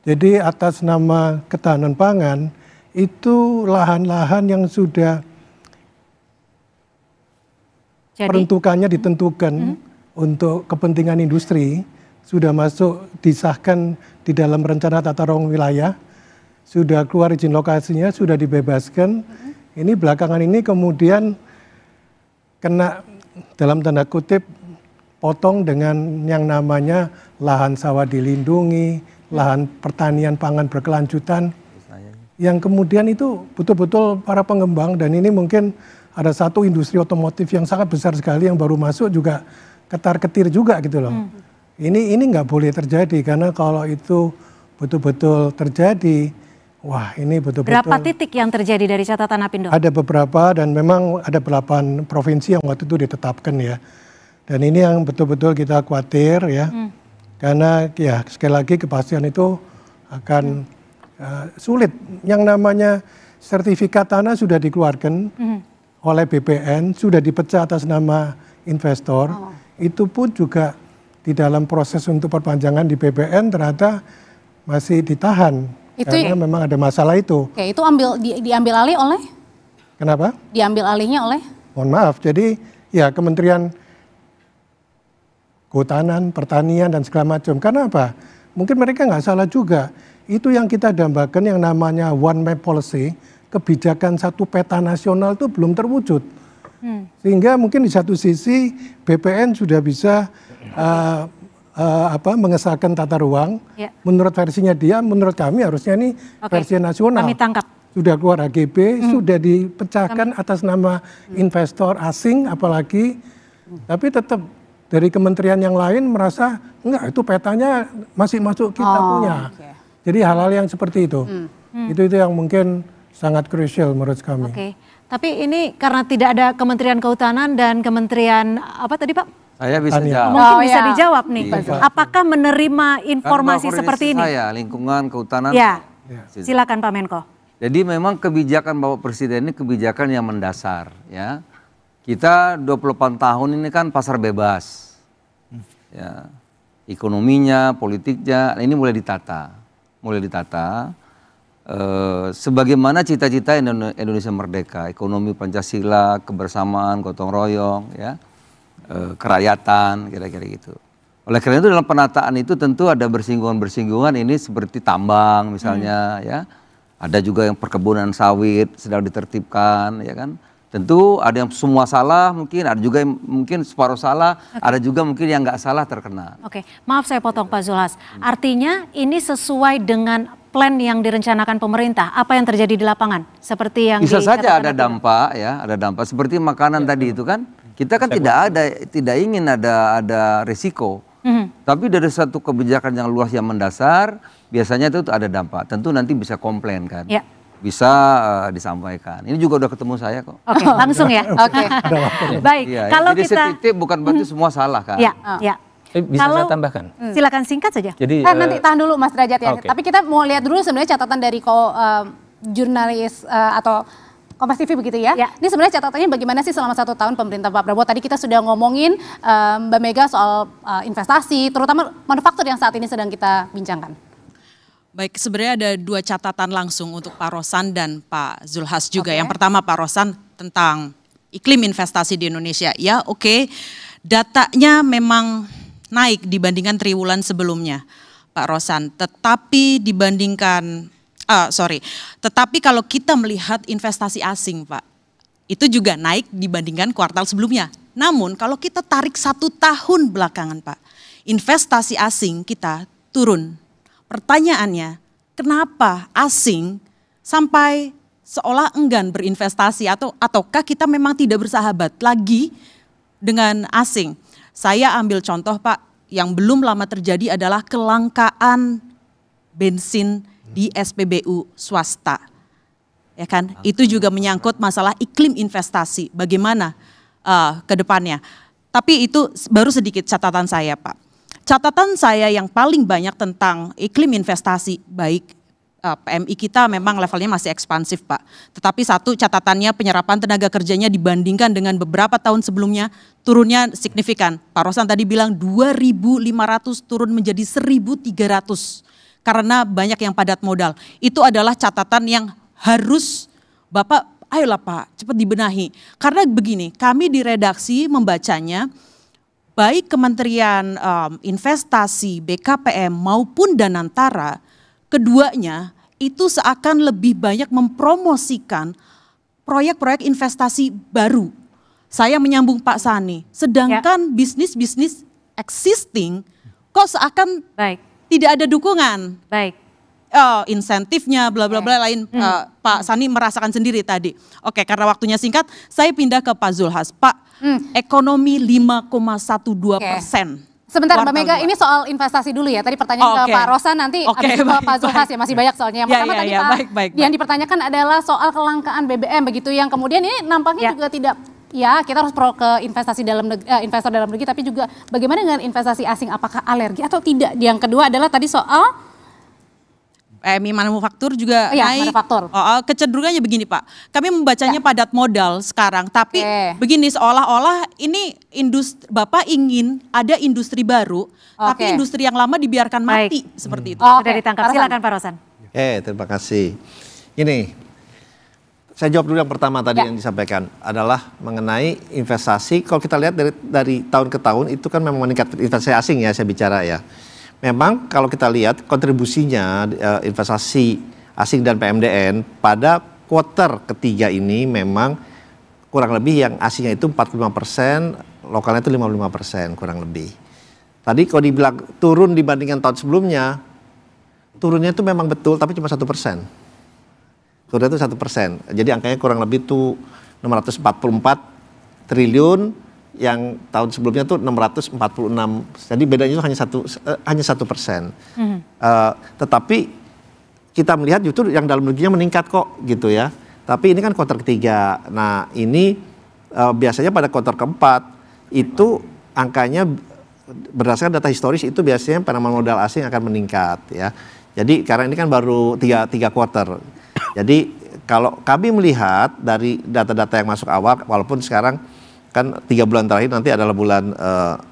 Jadi atas nama ketahanan pangan itu lahan-lahan yang sudah peruntukannya ditentukan untuk kepentingan industri sudah masuk disahkan di dalam rencana tata ruang wilayah, sudah keluar izin lokasinya, sudah dibebaskan. Ini belakangan ini kemudian kena dalam tanda kutip potong dengan yang namanya lahan sawah dilindungi, lahan pertanian pangan berkelanjutan, yang kemudian itu betul-betul para pengembang, dan ini mungkin ada satu industri otomotif yang sangat besar sekali yang baru masuk juga ketar-ketir juga gitu loh. Ini nggak boleh terjadi, karena kalau itu betul-betul terjadi, wah ini betul-betul. Berapa titik yang terjadi dari catatan Apindo? Ada beberapa dan memang ada 8 provinsi yang waktu itu ditetapkan ya. Dan ini yang betul-betul kita khawatir ya. Karena ya sekali lagi kepastian itu akan sulit. Yang namanya sertifikat tanah sudah dikeluarkan oleh BPN, sudah dipecah atas nama investor. Itu pun juga di dalam proses untuk perpanjangan di BPN ternyata masih ditahan. Karena memang ada masalah itu. Oke, itu diambil alih oleh? Kenapa? Diambil alihnya oleh? Mohon maaf, jadi ya Kementerian Kehutanan, Pertanian dan segala macam. Karena apa? Mungkin mereka nggak salah juga. Itu yang kita dambakan yang namanya one map policy, kebijakan satu peta nasional itu belum terwujud. Sehingga mungkin di satu sisi BPN sudah bisa mengesahkan tata ruang, menurut versinya dia, menurut kami harusnya ini versi nasional. Kami tangkap. Sudah keluar HGB, sudah dipecahkan atas nama investor asing apalagi, tapi tetap dari kementerian yang lain merasa enggak, itu petanya masih masuk kita punya. Jadi hal-hal yang seperti itu, itu yang mungkin sangat krusial menurut kami. Tapi ini karena tidak ada Kementerian Kehutanan dan Kementerian apa tadi Pak? Saya bisa jawab. Mungkin bisa dijawab nih. Apakah menerima informasi seperti ini? Saya lingkungan kehutanan. Ya, silakan Pak Menko. Jadi memang kebijakan Bapak Presiden ini kebijakan yang mendasar, ya. Kita 28 tahun ini kan pasar bebas, ya. Ekonominya, politiknya, ini mulai ditata, sebagaimana cita-cita Indonesia merdeka, ekonomi Pancasila, kebersamaan, gotong royong, ya. Kerakyatan, kira-kira gitu. Oleh karena itu dalam penataan itu tentu ada bersinggungan-bersinggungan ini seperti tambang misalnya, ya. Ada juga yang perkebunan sawit sedang ditertibkan, ya kan. Tentu ada yang semua salah mungkin, ada juga yang mungkin separuh salah, ada juga mungkin yang nggak salah terkena. Maaf saya potong Pak Zulhas. Artinya ini sesuai dengan plan yang direncanakan pemerintah. Apa yang terjadi di lapangan? Seperti yang bisa saja ada dampak, ya, ada dampak seperti makanan tadi itu kan. Kita kan tidak ingin ada risiko. Tapi dari satu kebijakan yang luas yang mendasar, biasanya itu ada dampak. Tentu nanti bisa komplain kan. Ya. Bisa disampaikan. Ini juga udah ketemu saya kok. Oke, langsung ya. Oke. Baik, Iya, kalau jadi kita setitik bukan berarti semua salah kan. Ya, ya. Bisa Kalau- saya tambahkan? Silakan singkat saja. Jadi Nanti tahan dulu Mas Derajat ya. Oke. Tapi kita mau lihat dulu sebenarnya catatan dari jurnalis atau Kompas TV begitu ya. Ya. Ini sebenarnya catatannya bagaimana sih selama 1 tahun pemerintah Pak Prabowo. Tadi kita sudah ngomongin Mbak Mega soal investasi, terutama manufaktur yang saat ini sedang kita bincangkan. Baik, sebenarnya ada 2 catatan langsung untuk Pak Rosan dan Pak Zulhas juga. Oke. Yang pertama Pak Rosan tentang iklim investasi di Indonesia. Ya oke, datanya memang naik dibandingkan triwulan sebelumnya Pak Rosan. Tetapi tetapi kalau kita melihat investasi asing Pak, itu juga naik dibandingkan kuartal sebelumnya. Namun kalau kita tarik 1 tahun belakangan Pak, investasi asing kita turun. Pertanyaannya, kenapa asing sampai seolah enggan berinvestasi ataukah kita memang tidak bersahabat lagi dengan asing? Saya ambil contoh Pak, yang belum lama terjadi adalah kelangkaan bensin di SPBU swasta. Ya kan? Itu juga menyangkut masalah iklim investasi, bagaimana ke depannya. Tapi itu baru sedikit catatan saya Pak. Catatan saya yang paling banyak tentang iklim investasi, baik PMI kita memang levelnya masih ekspansif Pak. Tetapi satu catatannya penyerapan tenaga kerjanya dibandingkan dengan beberapa tahun sebelumnya turunnya signifikan. Pak Rosan tadi bilang 2.500 turun menjadi 1.300 karena banyak yang padat modal. Itu adalah catatan yang harus Bapak, ayolah Pak cepat dibenahi. Karena begini, kami di redaksi membacanya baik Kementerian Investasi, BKPM maupun Danantara, keduanya itu seakan lebih banyak mempromosikan proyek-proyek investasi baru. Saya menyambung Pak Sani, sedangkan bisnis-bisnis existing kok seakan tidak ada dukungan. Insentifnya bla bla bla lain Pak Sani merasakan sendiri tadi. Oke, karena waktunya singkat, saya pindah ke Pak Zulhas. Pak, ekonomi 5,12%. Sebentar Mbak Mega, ini soal investasi dulu ya. Tadi pertanyaan ke Pak Rosan, nanti habis itu ke Pak Zulhas ya, masih banyak soalnya. Yang pertama tadi Pak, yang dipertanyakan adalah soal kelangkaan BBM begitu, yang kemudian ini nampaknya juga tidak, ya kita harus pro ke investasi investor dalam negeri, tapi juga bagaimana dengan investasi asing, apakah alergi atau tidak. Yang kedua adalah tadi soal PMI manufaktur juga naik. Kecenderungannya begini Pak, kami membacanya padat modal sekarang, tapi begini seolah-olah ini Bapak ingin ada industri baru, tapi industri yang lama dibiarkan mati seperti itu. Sudah ditangkap, silakan Pak Rosan. Terima kasih. Ini, saya jawab dulu yang pertama tadi yang disampaikan adalah mengenai investasi. Kalau kita lihat dari tahun ke tahun itu kan memang meningkat investasi asing ya, saya bicara ya. Memang kalau kita lihat kontribusinya investasi asing dan PMDN pada kuartal ketiga ini memang kurang lebih yang asingnya itu 45%, lokalnya itu 55% kurang lebih. Tadi kalau dibilang turun dibandingkan tahun sebelumnya, turunnya itu memang betul tapi cuma 1%. Turunnya itu 1%. Jadi angkanya kurang lebih tuh 644 triliun. Yang tahun sebelumnya tuh 646, jadi bedanya itu hanya 1%. Tetapi kita melihat justru yang dalam negerinya meningkat kok gitu ya. Tapi ini kan kuartal ketiga. Nah ini biasanya pada kuartal keempat itu angkanya berdasarkan data historis itu biasanya penanaman modal asing akan meningkat ya. Jadi karena ini kan baru tiga kuartal. Jadi kalau kami melihat dari data-data yang masuk awal, walaupun sekarang kan 3 bulan terakhir nanti adalah bulan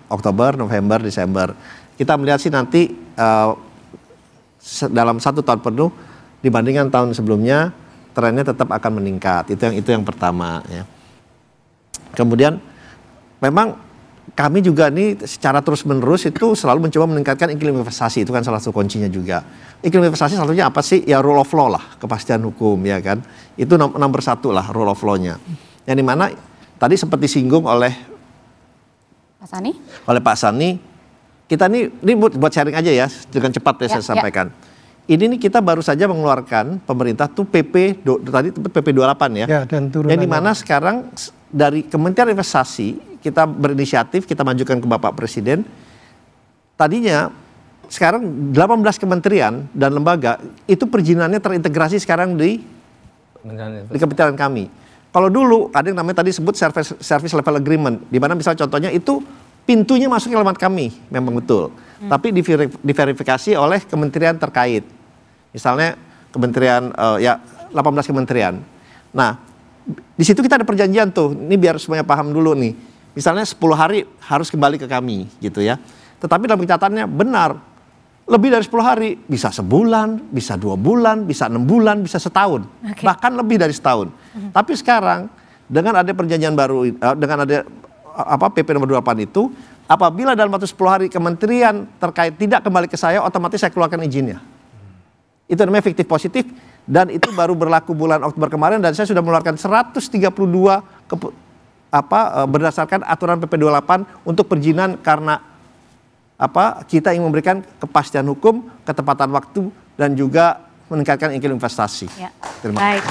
Oktober, November, Desember. Kita melihat sih nanti dalam 1 tahun penuh dibandingkan tahun sebelumnya trennya tetap akan meningkat. Itu yang pertama ya. Kemudian memang kami juga nih secara terus-menerus itu selalu mencoba meningkatkan iklim investasi, itu kan salah satu kuncinya juga. Iklim investasi satunya apa sih? Ya rule of law lah, kepastian hukum ya kan. Itu nomor 1 lah rule of law-nya. Yang dimana tadi seperti disinggung oleh Pak Sani, kita ini buat sharing aja ya, dengan cepat ya saya sampaikan. Ini nih kita baru saja mengeluarkan pemerintah tuh PP 28 ya. Dan yang dimana sekarang dari Kementerian Investasi kita berinisiatif, kita majukan ke Bapak Presiden tadinya sekarang 18 kementerian dan lembaga itu perizinannya terintegrasi sekarang di kementerian kami. Kalau dulu ada yang namanya tadi sebut service level agreement, di mana misalnya contohnya itu pintunya masuk ke alamat kami, memang betul. Tapi diverifikasi oleh kementerian terkait. Misalnya kementerian, 18 kementerian. Nah, di situ kita ada perjanjian tuh, ini biar semuanya paham dulu nih. Misalnya 10 hari harus kembali ke kami gitu ya. Tetapi dalam catatannya benar, lebih dari 10 hari, bisa sebulan, bisa 2 bulan, bisa 6 bulan, bisa setahun. Bahkan lebih dari setahun. Tapi sekarang dengan ada perjanjian baru, dengan ada PP nomor 28 itu, apabila dalam waktu 10 hari kementerian terkait tidak kembali ke saya, otomatis saya keluarkan izinnya. Itu namanya fiktif positif, dan itu baru berlaku bulan Oktober kemarin, dan saya sudah mengeluarkan 132 berdasarkan aturan PP 28 untuk perizinan karena kita ingin memberikan kepastian hukum, ketepatan waktu, dan juga meningkatkan iklim investasi. Terima kasih.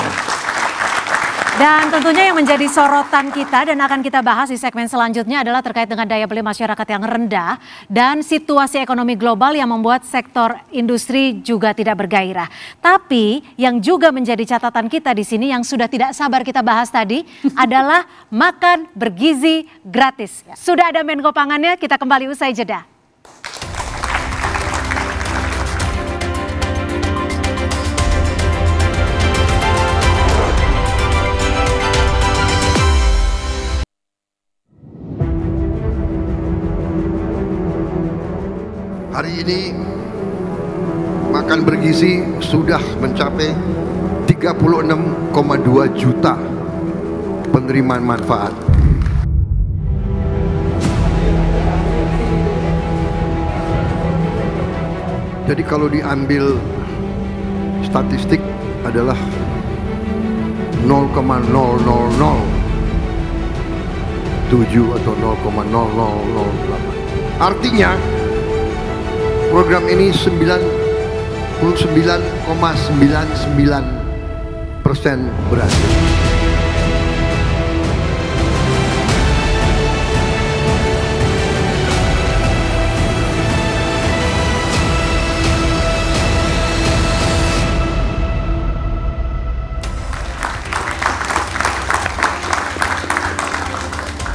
Dan tentunya yang menjadi sorotan kita dan akan kita bahas di segmen selanjutnya adalah terkait dengan daya beli masyarakat yang rendah dan situasi ekonomi global yang membuat sektor industri juga tidak bergairah. Tapi yang juga menjadi catatan kita di sini yang sudah tidak sabar kita bahas tadi adalah makan bergizi gratis. Sudah ada Menko Pangannya, kita kembali usai jeda. Hari ini makan bergizi sudah mencapai 36,2 juta penerimaan manfaat. Jadi kalau diambil statistik adalah 0,0007 atau 0,0008. Artinya program ini 99,99% berhasil.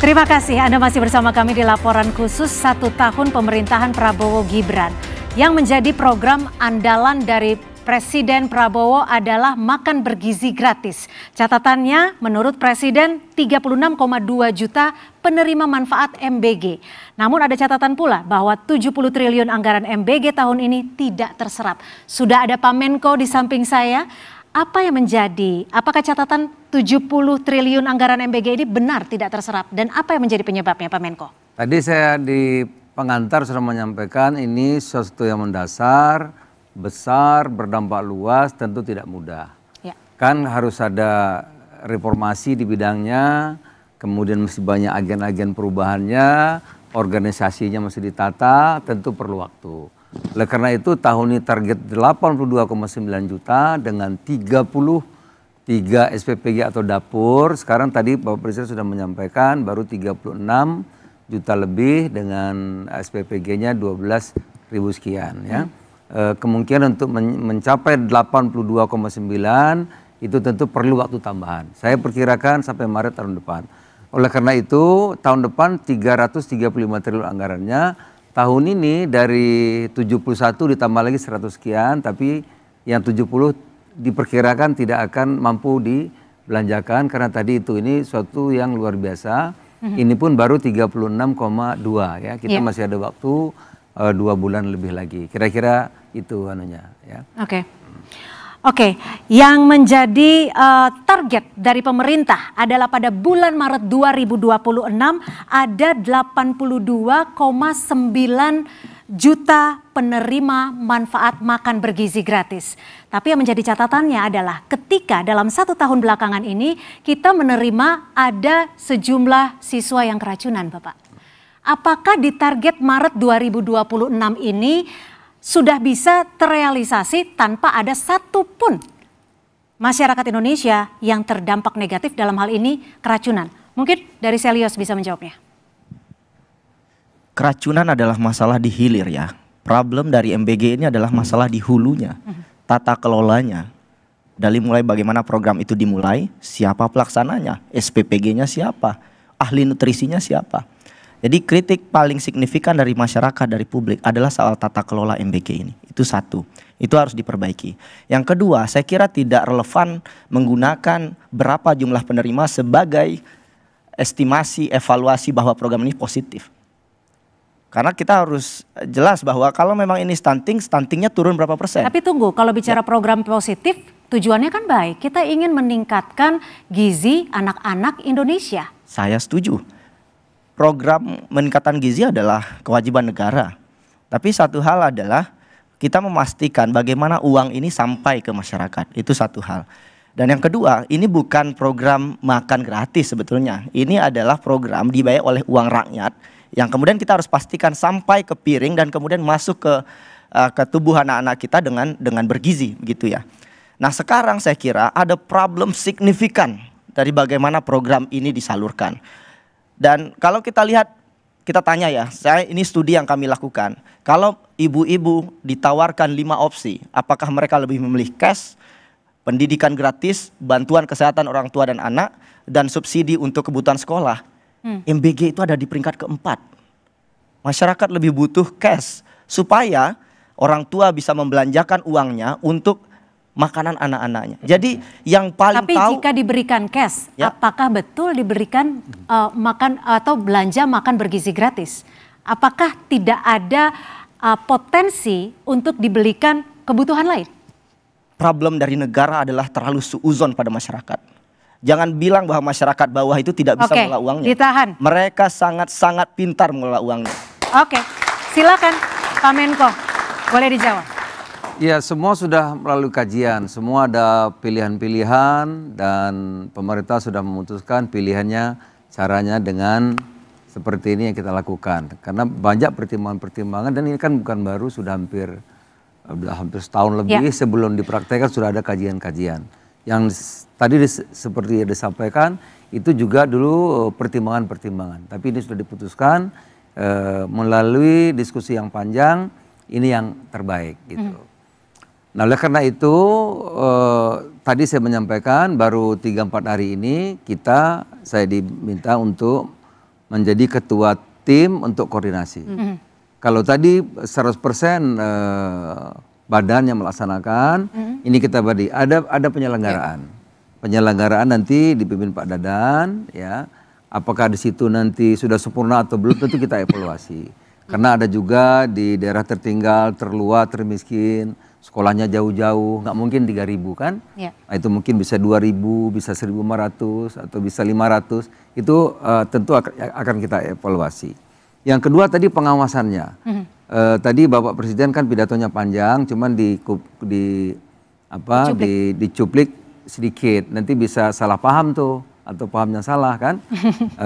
Terima kasih Anda masih bersama kami di laporan khusus 1 tahun pemerintahan Prabowo Gibran. Yang menjadi program andalan dari Presiden Prabowo adalah makan bergizi gratis. Catatannya menurut Presiden 36,2 juta penerima manfaat MBG. Namun ada catatan pula bahwa 70 triliun anggaran MBG tahun ini tidak terserap. Sudah ada Pak Menko di samping saya. Apa yang menjadi, apakah catatan 70 triliun anggaran MBG ini benar tidak terserap? Dan apa yang menjadi penyebabnya Pak Menko? Tadi saya di pengantar sudah menyampaikan ini sesuatu yang mendasar, besar, berdampak luas, tentu tidak mudah. Ya. Kan harus ada reformasi di bidangnya, kemudian masih banyak agen-agen perubahannya, organisasinya masih ditata, tentu perlu waktu. Oleh karena itu tahun ini target 82,9 juta dengan 33 SPPG atau dapur. Sekarang tadi Bapak Presiden sudah menyampaikan baru 36 juta lebih dengan SPPG-nya 12.000 sekian ya. Kemungkinan untuk mencapai 82,9 itu tentu perlu waktu tambahan. Saya perkirakan sampai Maret tahun depan. Oleh karena itu tahun depan 335 triliun anggarannya. Tahun ini dari 71 ditambah lagi 100 sekian, tapi yang 70 diperkirakan tidak akan mampu dibelanjakan karena tadi ini suatu yang luar biasa. Ini pun baru 36,2 ya. Kita masih ada waktu 2 bulan lebih lagi. Kira-kira itu anunya ya. Oke, yang menjadi target dari pemerintah adalah pada bulan Maret 2026 ada 82,9 juta penerima manfaat makan bergizi gratis. Tapi yang menjadi catatannya adalah ketika dalam 1 tahun belakangan ini kita menerima ada sejumlah siswa yang keracunan, Bapak. Apakah di target Maret 2026 ini sudah bisa terrealisasi tanpa ada satupun masyarakat Indonesia yang terdampak negatif dalam hal ini keracunan? Mungkin dari Selios bisa menjawabnya. keracunan adalah masalah di hilir ya. Problem dari MBG ini adalah masalah di hulunya, tata kelolanya. Dari mulai bagaimana program itu dimulai, siapa pelaksananya, SPPG-nya siapa, ahli nutrisinya siapa. Jadi kritik paling signifikan dari masyarakat, dari publik adalah soal tata kelola MBG ini. Itu satu, itu harus diperbaiki. Yang kedua, saya kira tidak relevan menggunakan berapa jumlah penerima sebagai estimasi, evaluasi bahwa program ini positif. Karena kita harus jelas bahwa kalau memang ini stuntingnya turun berapa persen. Tapi tunggu, kalau bicara program positif, tujuannya kan baik. Kita ingin meningkatkan gizi anak-anak Indonesia. Saya setuju. Program meningkatkan gizi adalah kewajiban negara. Tapi satu hal adalah kita memastikan bagaimana uang ini sampai ke masyarakat. Itu satu hal. Dan yang kedua, ini bukan program makan gratis sebetulnya. Ini adalah program dibayar oleh uang rakyat yang kemudian kita harus pastikan sampai ke piring dan kemudian masuk ke tubuh anak-anak kita dengan bergizi begitu ya. Nah sekarang saya kira ada problem signifikan dari bagaimana program ini disalurkan. Dan kalau kita lihat, kita tanya ya, ini studi yang kami lakukan. Kalau ibu-ibu ditawarkan 5 opsi, apakah mereka lebih memilih cash, pendidikan gratis, bantuan kesehatan orang tua dan anak, dan subsidi untuk kebutuhan sekolah? MBG itu ada di peringkat keempat. Masyarakat lebih butuh cash supaya orang tua bisa membelanjakan uangnya untuk makanan anak-anaknya. Jadi yang paling Tapi tahu. jika diberikan cash, Ya. apakah betul diberikan makan atau belanja makan bergizi gratis? Apakah tidak ada potensi untuk dibelikan kebutuhan lain? Problem dari negara adalah terlalu suuzon pada masyarakat. Jangan bilang bahwa masyarakat bawah itu tidak bisa mengelola uangnya. Ditahan. Mereka sangat-sangat pintar mengelola uangnya. Oke, silakan Pak Menko, boleh dijawab. Ya, semua sudah melalui kajian, semua ada pilihan-pilihan dan pemerintah sudah memutuskan pilihannya, caranya dengan seperti ini yang kita lakukan. Karena banyak pertimbangan-pertimbangan dan ini kan bukan baru, sudah hampir setahun lebih sebelum dipraktekkan sudah ada kajian-kajian. Yang tadi seperti yang disampaikan itu juga dulu pertimbangan-pertimbangan. Tapi ini sudah diputuskan melalui diskusi yang panjang, ini yang terbaik gitu. Nah oleh karena itu tadi saya menyampaikan baru 3-4 hari ini saya diminta untuk menjadi ketua tim untuk koordinasi. Kalau tadi 100% badan yang melaksanakan, ini kita bagi ada penyelenggaraan. Penyelenggaraan nanti dipimpin Pak Dadan, ya. Apakah di situ nanti sudah sempurna atau belum tentu kita evaluasi. Karena ada juga di daerah tertinggal, terluar, termiskin, sekolahnya jauh-jauh, nggak mungkin 3.000 kan? Ya. Nah, itu mungkin bisa 2.000, bisa 1.500 atau bisa 500. Itu tentu akan kita evaluasi. Yang kedua tadi pengawasannya. Tadi Bapak Presiden kan pidatonya panjang, cuman dicuplik sedikit. Nanti bisa salah paham tuh atau pahamnya salah kan?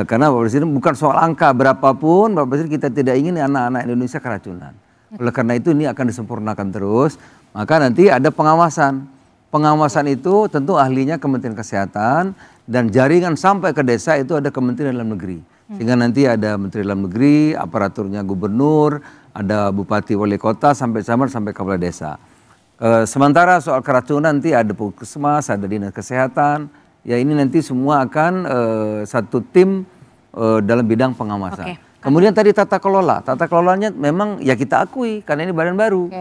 Karena Bapak Presiden bukan soal angka berapapun, Bapak Presiden kita tidak ingin anak-anak Indonesia keracunan. Oleh karena itu ini akan disempurnakan terus. Maka nanti ada pengawasan. Pengawasan itu tentu ahlinya Kementerian Kesehatan dan jaringan sampai ke desa itu ada Kementerian Dalam Negeri. Sehingga nanti ada Menteri Dalam Negeri, aparaturnya gubernur, ada bupati wali kota sampai camat sampai kepala desa. Sementara soal keracunan nanti ada puskesmas, ada dinas kesehatan. Ya ini nanti semua akan satu tim dalam bidang pengawasan. Kemudian tadi tata kelola. Tata kelolanya memang ya kita akui karena ini badan baru.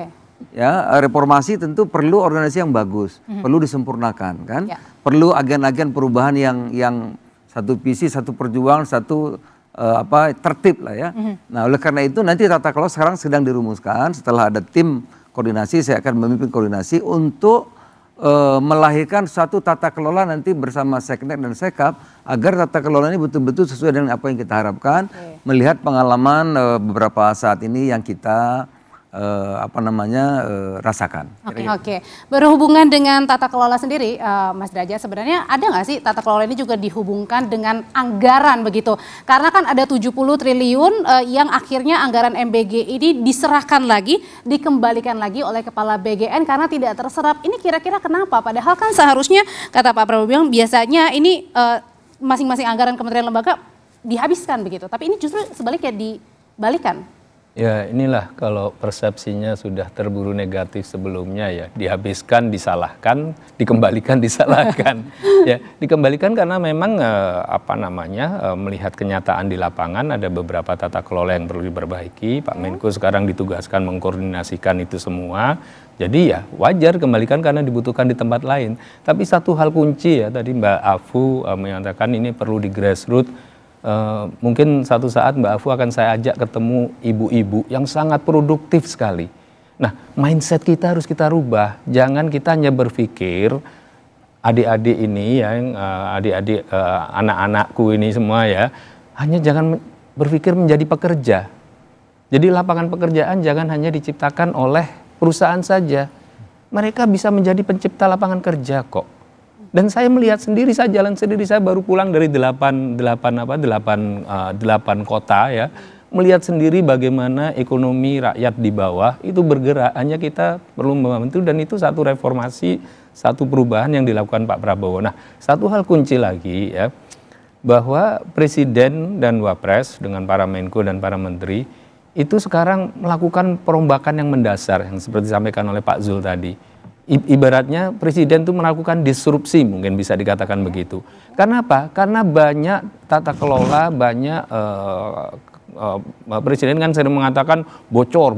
Ya, reformasi tentu perlu organisasi yang bagus, perlu disempurnakan kan. Perlu agen-agen perubahan yang satu visi, satu perjuangan, satu tertib lah ya. Nah, oleh karena itu nanti tata kelola sekarang sedang dirumuskan. Setelah ada tim koordinasi, saya akan memimpin koordinasi untuk melahirkan satu tata kelola nanti bersama Seknek dan Sekap agar tata kelola ini betul-betul sesuai dengan apa yang kita harapkan. Melihat pengalaman beberapa saat ini yang kita rasakan. Oke. Berhubungan dengan tata kelola sendiri, Mas Derajat, sebenarnya ada nggak sih tata kelola ini juga dihubungkan dengan anggaran begitu? Karena kan ada 70 triliun yang akhirnya anggaran MBG ini diserahkan lagi, dikembalikan lagi oleh Kepala BGN karena tidak terserap. Ini kira-kira kenapa? Padahal kan seharusnya kata Pak Prabowo bilang biasanya ini masing-masing anggaran kementerian lembaga dihabiskan begitu. Tapi ini justru sebaliknya balikan? Ya inilah kalau persepsinya sudah terburu negatif sebelumnya ya, dihabiskan disalahkan, dikembalikan disalahkan. Ya, dikembalikan karena memang melihat kenyataan di lapangan ada beberapa tata kelola yang perlu diperbaiki. Pak Menko sekarang ditugaskan mengkoordinasikan itu semua. Jadi ya wajar kembalikan karena dibutuhkan di tempat lain. Tapi satu hal kunci ya tadi Mbak Afu menyatakan ini perlu di grassroots. Mungkin satu saat Mbak Afu akan saya ajak ketemu ibu-ibu yang sangat produktif sekali. Nah, mindset kita harus kita rubah. Jangan kita hanya berpikir adik-adik ini yang adik-adik anak-anakku ini semua ya, hanya jangan berpikir menjadi pekerja. Jadi lapangan pekerjaan jangan hanya diciptakan oleh perusahaan saja. Mereka bisa menjadi pencipta lapangan kerja kok. Dan saya melihat sendiri, saya jalan sendiri, saya baru pulang dari 8 kota ya, melihat sendiri bagaimana ekonomi rakyat di bawah itu bergerak, hanya kita perlu membantu dan itu satu reformasi, satu perubahan yang dilakukan Pak Prabowo. Nah, satu hal kunci lagi ya, bahwa Presiden dan Wapres dengan para Menko dan para Menteri itu sekarang melakukan perombakan yang mendasar yang seperti disampaikan oleh Pak Zul tadi. Ibaratnya presiden itu melakukan disrupsi, mungkin bisa dikatakan begitu. Karena apa? Karena banyak tata kelola, banyak presiden kan sering mengatakan bocor.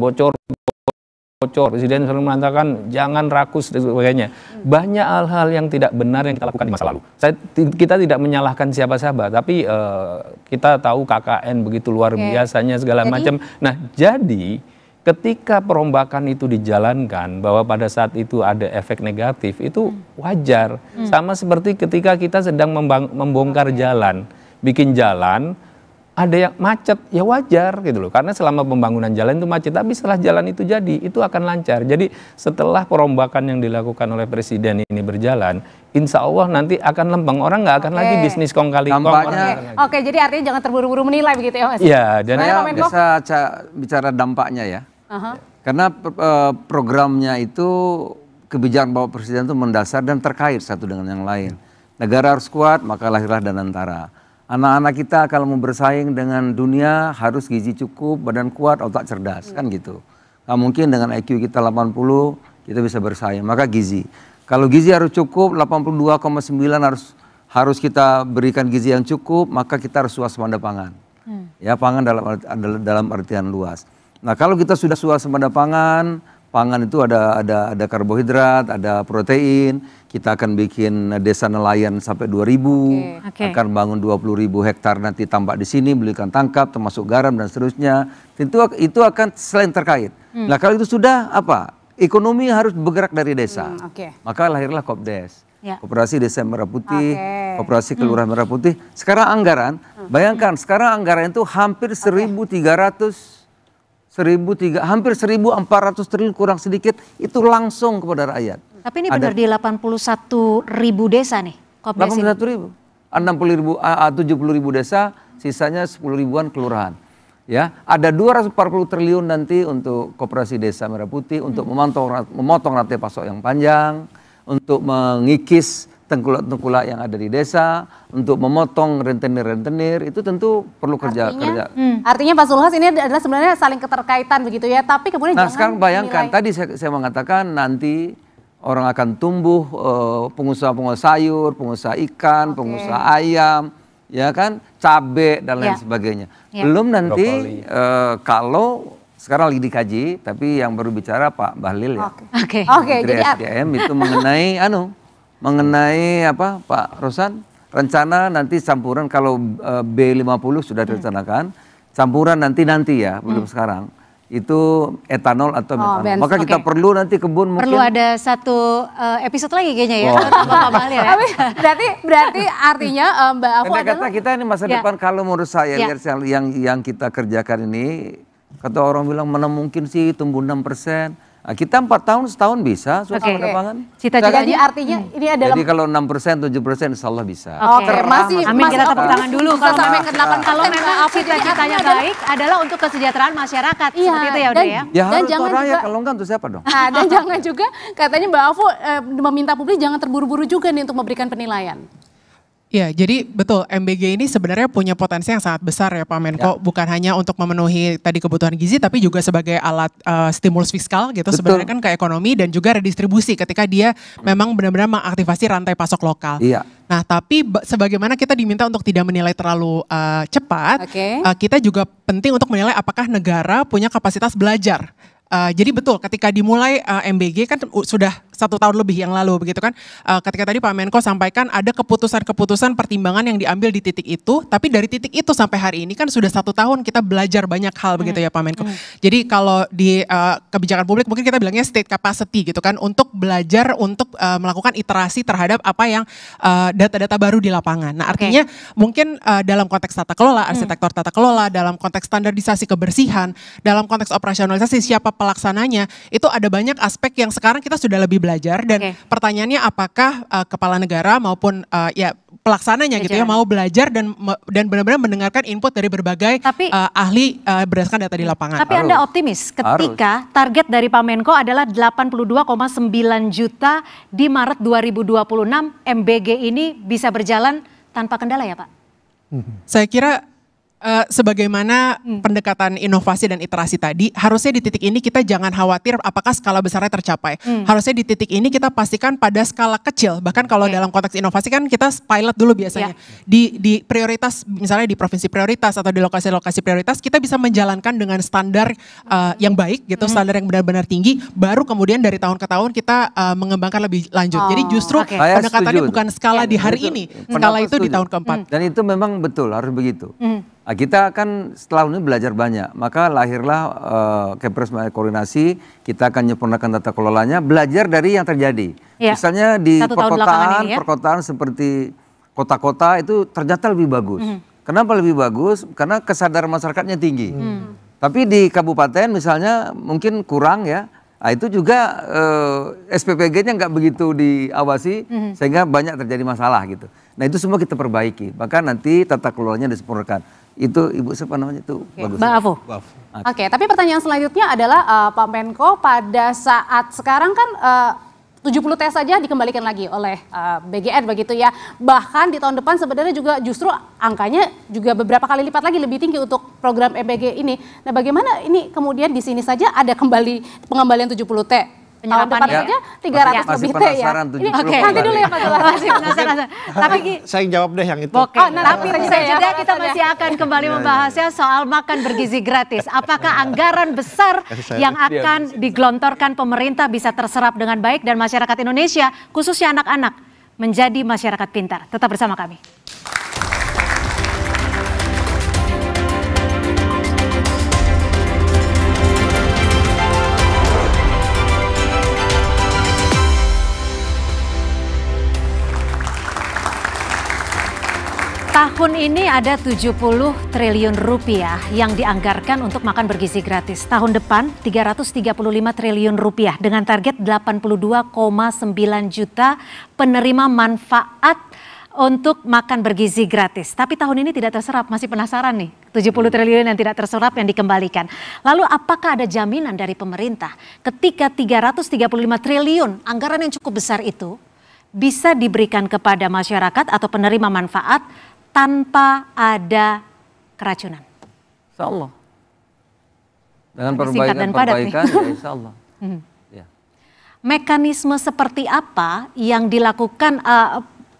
Presiden sering mengatakan jangan rakus dan sebagainya. Banyak hal-hal yang tidak benar yang kita lakukan di masa lalu. Kita tidak menyalahkan siapa-siapa, tapi kita tahu KKN begitu luar biasanya segala macam. Nah, jadi ketika perombakan itu dijalankan, bahwa pada saat itu ada efek negatif, itu wajar. Sama seperti ketika kita sedang membongkar jalan, bikin jalan, ada yang macet, ya wajar gitu loh. Karena selama pembangunan jalan itu macet, tapi setelah jalan itu jadi, itu akan lancar. Jadi setelah perombakan yang dilakukan oleh Presiden ini berjalan, insya Allah nanti akan lempeng. Orang nggak akan lagi bisnis kong kali kong. Oke, jadi artinya jangan terburu-buru menilai begitu ya Mas? Iya. Dan saya bisa bicara dampaknya ya. Karena programnya itu kebijakan Bapak Presiden itu mendasar dan terkait satu dengan yang lain. Negara harus kuat, maka lahirlah Danantara. Anak-anak kita kalau mau bersaing dengan dunia harus gizi cukup, badan kuat, otak cerdas, kan gitu. Nggak mungkin dengan IQ kita 80 kita bisa bersaing, maka gizi. Kalau gizi harus cukup, 82,9 harus kita berikan gizi yang cukup, maka kita harus swasembada pangan. Ya, pangan dalam artian luas. Nah, kalau kita sudah swasembada pangan itu ada karbohidrat, ada protein, kita akan bikin desa nelayan sampai 2.000, akan bangun 20.000 hektar nanti tambak di sini, belikan tangkap, termasuk garam dan seterusnya. Itu akan selain terkait. Nah, kalau itu sudah apa? Ekonomi harus bergerak dari desa. Maka lahirlah Kopdes. Koperasi Desa Merah Putih, Koperasi Kelurahan Merah Putih. Sekarang anggaran, bayangkan sekarang anggaran itu hampir 1.400 triliun kurang sedikit itu langsung kepada rakyat. Tapi ini benar di 81.000 desa nih, Kopdes 81.000, 70.000 desa, sisanya 10.000-an kelurahan. Ya, ada 240 triliun nanti untuk Koperasi Desa Merah Putih untuk memotong rantai pasok yang panjang, untuk mengikis tengkulak-tengkulak yang ada di desa, untuk memotong rentenir-rentenir, itu tentu perlu kerja. Artinya Pak Zulhas ini adalah sebenarnya saling keterkaitan begitu ya, tapi kemudian jangan sekarang bayangkan, tadi saya mengatakan nanti orang akan tumbuh pengusaha-pengusaha sayur, pengusaha ikan, pengusaha ayam, ya kan, cabai dan lain sebagainya. Belum nanti kalau sekarang lagi dikaji, tapi yang baru bicara Pak Bahlil ya. Menteri SDM itu mengenai apa Pak Rosan, rencana nanti campuran kalau B50 sudah direncanakan, campuran nanti ya, belum sekarang, itu etanol atau metanol. Maka kita perlu nanti kebun mungkin. Perlu ada satu episode lagi kayaknya ya. Pak Bahlil ya. Berarti artinya Mbak Afu kata kita ini masa depan kalau menurut saya lihat yang kita kerjakan ini, kata orang bilang mana mungkin sih tumbuh 6%. Nah, kita 4 tahun setahun bisa swasembada pangan. Jadi artinya ini adalah. Jadi kalau 6%, 7% insya Allah bisa. Amin, kita tepuk tangan dulu. Kalau memang cita-citanya baik adalah untuk kesejahteraan masyarakat. Seperti itu ya udah ya. Ya harus rakyat, kalau enggak untuk siapa dong? Dan jangan juga katanya Mbak Afu meminta publik jangan terburu-buru juga nih untuk memberikan penilaian. Ya, jadi betul MBG ini sebenarnya punya potensi yang sangat besar ya Pak Menko, bukan hanya untuk memenuhi tadi kebutuhan gizi tapi juga sebagai alat stimulus fiskal gitu sebenarnya kan ke ekonomi dan juga redistribusi ketika dia memang benar-benar mengaktifasi rantai pasok lokal. Iya. Nah, tapi sebagaimana kita diminta untuk tidak menilai terlalu cepat, kita juga penting untuk menilai apakah negara punya kapasitas belajar. Jadi betul ketika dimulai MBG kan sudah 1 tahun lebih yang lalu begitu kan, ketika tadi Pak Menko sampaikan ada keputusan-keputusan pertimbangan yang diambil di titik itu, tapi dari titik itu sampai hari ini kan sudah 1 tahun kita belajar banyak hal begitu ya Pak Menko. Jadi kalau di kebijakan publik mungkin kita bilangnya state capacity gitu kan, untuk belajar untuk melakukan iterasi terhadap apa yang data-data baru di lapangan. Nah artinya mungkin dalam konteks tata kelola, arsitektur tata kelola, dalam konteks standarisasi kebersihan, dalam konteks operasionalisasi siapa pelaksananya, itu ada banyak aspek yang sekarang kita sudah lebih belajar dan pertanyaannya apakah kepala negara maupun ya pelaksananya gitu ya mau belajar dan benar-benar mendengarkan input dari berbagai ahli berdasarkan data di lapangan. Tapi Anda optimis ketika target dari Pak Menko adalah 82,9 juta di Maret 2026 MBG ini bisa berjalan tanpa kendala ya Pak? Saya kira sebagaimana pendekatan inovasi dan iterasi tadi, harusnya di titik ini kita jangan khawatir apakah skala besarnya tercapai. Harusnya di titik ini kita pastikan pada skala kecil, bahkan kalau dalam konteks inovasi kan kita pilot dulu biasanya. Di prioritas, misalnya di provinsi prioritas atau di lokasi-lokasi prioritas, kita bisa menjalankan dengan standar yang baik gitu, standar yang benar-benar tinggi, baru kemudian dari tahun ke tahun kita mengembangkan lebih lanjut. Jadi justru pendekatannya bukan skala di hari ini, skala itu di tahun keempat. Dan itu memang betul, harus begitu. Nah, kita kan setelah ini belajar banyak, maka lahirlah Kepres Koordinasi, kita akan menyempurnakan tata kelolanya, belajar dari yang terjadi. Misalnya di perkotaan seperti kota-kota itu ternyata lebih bagus. Kenapa lebih bagus? Karena kesadaran masyarakatnya tinggi. Tapi di kabupaten misalnya mungkin kurang ya, nah, itu juga SPPG-nya nggak begitu diawasi sehingga banyak terjadi masalah gitu. Nah itu semua kita perbaiki, maka nanti tata kelolanya disempurnakan. Itu Ibu siapa namanya itu bagus. Mbak Afu. Oke, tapi pertanyaan selanjutnya adalah Pak Menko pada saat sekarang kan 70T saja dikembalikan lagi oleh BGN begitu ya. Bahkan di tahun depan sebenarnya juga justru angkanya juga beberapa kali lipat lagi lebih tinggi untuk program MBG ini. Nah bagaimana ini kemudian di sini saja ada pengembalian 70T? Tahun depan saja 300 lebih T ya. Nanti dulu ya Pak. Masih penasaran. Tapi saya jawab deh yang itu. Tapi saja kita masih akan kembali membahasnya soal makan bergizi gratis. Apakah anggaran besar yang akan digelontorkan pemerintah bisa terserap dengan baik dan masyarakat Indonesia, khususnya anak-anak, menjadi masyarakat pintar? Tetap bersama kami. Tahun ini ada 70 triliun rupiah yang dianggarkan untuk makan bergizi gratis. Tahun depan 335 triliun rupiah dengan target 82,9 juta penerima manfaat untuk makan bergizi gratis. Tapi tahun ini tidak terserap, masih penasaran nih. 70 triliun yang tidak terserap yang dikembalikan. Lalu apakah ada jaminan dari pemerintah ketika 335 triliun anggaran yang cukup besar itu bisa diberikan kepada masyarakat atau penerima manfaat tanpa ada keracunan? Insya Allah. Dengan perbaikan ya insya Allah. Ya. Mekanisme seperti apa yang dilakukan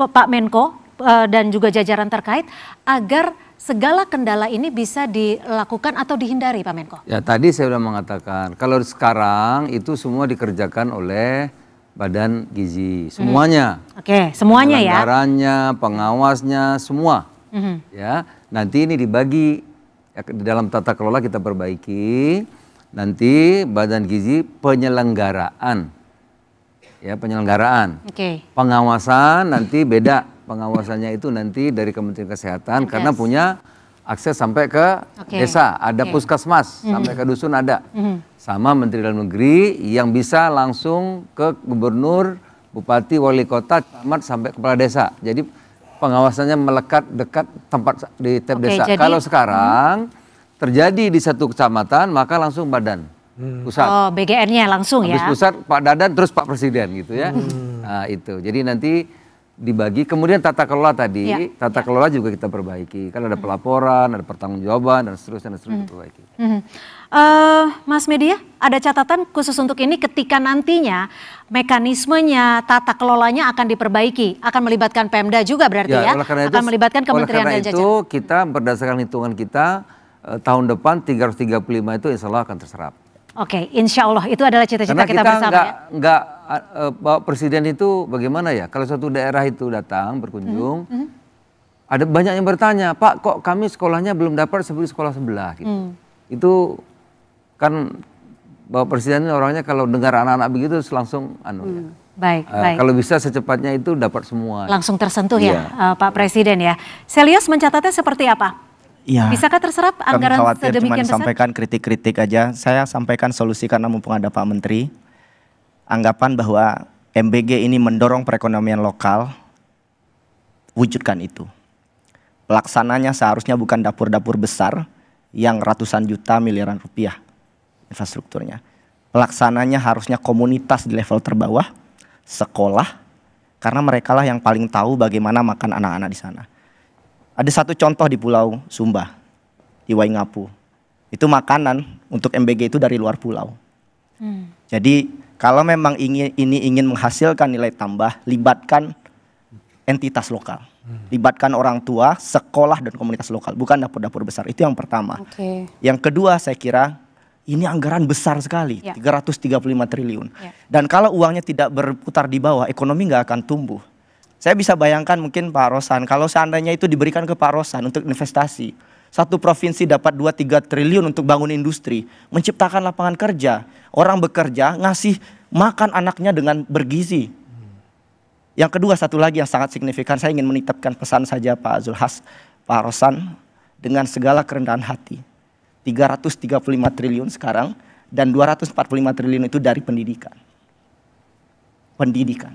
Pak Menko dan juga jajaran terkait agar segala kendala ini bisa dilakukan atau dihindari Pak Menko? Ya tadi saya sudah mengatakan, kalau sekarang itu semua dikerjakan oleh Badan Gizi, semuanya. Oke, semuanya ya. Anggarannya, pengawasnya, semua. Ya, nanti ini dibagi ya, di dalam tata kelola kita perbaiki. Nanti Badan Gizi penyelenggaraan, ya penyelenggaraan. Pengawasan nanti beda. Pengawasannya itu nanti dari Kementerian Kesehatan karena punya akses sampai ke desa, ada puskesmas sampai ke dusun ada. Sama Menteri Dalam Negeri yang bisa langsung ke gubernur, bupati, wali kota, camat sampai kepala desa. Jadi pengawasannya melekat dekat tempat di tiap desa. Kalau sekarang terjadi di satu kecamatan maka langsung badan pusat. Oh, BGN-nya langsung ya. Habis pusat Pak Dadan terus Pak Presiden gitu ya. Nah, itu. Jadi nanti dibagi. Kemudian tata kelola tadi, tata kelola juga kita perbaiki. Kan ada pelaporan, ada pertanggungjawaban dan seterusnya diperbaiki. Mas Media, ada catatan khusus untuk ini ketika nantinya mekanismenya, tata kelolanya akan diperbaiki, akan melibatkan Pemda juga berarti ya, akan melibatkan Kementerian dan jajaran. Oleh karena itu kita berdasarkan hitungan kita tahun depan 335 itu insya Allah akan terserap. Oke, insya Allah itu adalah cita-cita kita bersama Bapak Presiden itu bagaimana ya, kalau suatu daerah itu datang berkunjung, ada banyak yang bertanya, Pak kok kami sekolahnya belum dapat seperti sekolah sebelah gitu. Itu kan Bapak Presiden ini orangnya kalau dengar anak-anak begitu langsung Baik. Kalau bisa secepatnya itu dapat semua. Langsung tersentuh ya Pak Presiden ya. Selios mencatatnya seperti apa? Ya, bisakah terserap anggaran sedemikian besar? Sampaikan kritik-kritik aja. Saya sampaikan solusi karena mumpung ada Pak Menteri. Anggapan bahwa MBG ini mendorong perekonomian lokal, wujudkan itu. Pelaksananya seharusnya bukan dapur-dapur besar yang ratusan juta miliaran rupiah infrastrukturnya. Pelaksananya harusnya komunitas di level terbawah, sekolah, karena merekalah yang paling tahu bagaimana makan anak-anak di sana. Ada satu contoh di Pulau Sumba, di Waingapu. Itu makanan untuk MBG itu dari luar pulau. Jadi kalau memang ini ingin menghasilkan nilai tambah, libatkan entitas lokal. Libatkan orang tua, sekolah, dan komunitas lokal. Bukan dapur-dapur besar, itu yang pertama. Yang kedua saya kira, ini anggaran besar sekali, 335 triliun. Dan kalau uangnya tidak berputar di bawah, ekonomi nggak akan tumbuh. Saya bisa bayangkan mungkin Pak Rosan, kalau seandainya itu diberikan ke Pak Rosan untuk investasi, satu provinsi dapat 2-3 triliun untuk bangun industri, menciptakan lapangan kerja, orang bekerja, ngasih makan anaknya dengan bergizi. Yang kedua, satu lagi yang sangat signifikan, saya ingin menitipkan pesan saja Pak Zulhas, Pak Rosan, dengan segala kerendahan hati. 335 triliun sekarang, dan 245 triliun itu dari pendidikan. Pendidikan.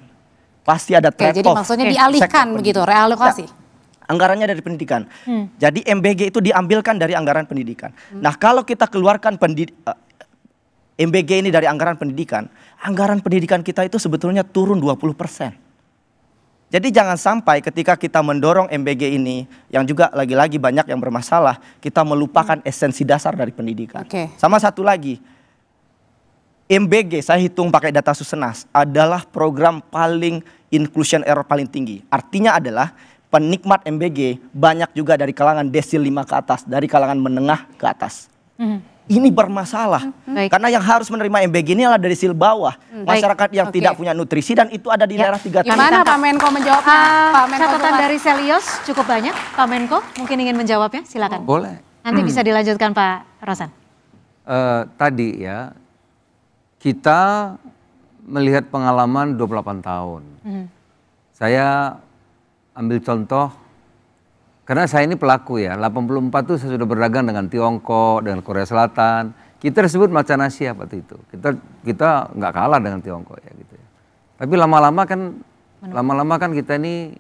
Pasti ada trade-off. Jadi maksudnya dialihkan begitu, realokasi. Anggarannya dari pendidikan. Jadi MBG itu diambilkan dari anggaran pendidikan. Nah kalau kita keluarkan MBG ini dari anggaran pendidikan kita itu sebetulnya turun 20%. Jadi jangan sampai ketika kita mendorong MBG ini, yang juga lagi-lagi banyak yang bermasalah, kita melupakan esensi dasar dari pendidikan. Sama satu lagi, MBG saya hitung pakai data Susenas adalah program paling inclusion error paling tinggi. Artinya adalah penikmat MBG banyak juga dari kalangan desil 5 ke atas, dari kalangan menengah ke atas. Ini bermasalah. Karena yang harus menerima MBG ini adalah dari desil bawah, masyarakat yang tidak punya nutrisi, dan itu ada di daerah 3 tahun. Gimana Pak Menko menjawabnya? Catatan dari Selios cukup banyak. Pak Menko mungkin ingin menjawabnya, silakan. Boleh. Nanti bisa dilanjutkan Pak Rosan. Tadi ya, kita melihat pengalaman 28 tahun. Saya ambil contoh, karena saya ini pelaku ya, 84 tuh saya sudah berdagang dengan Tiongkok, dengan Korea Selatan. Kita disebut macan Asia waktu itu. Kita nggak kalah dengan Tiongkok ya gitu ya. Tapi lama-lama kan kita ini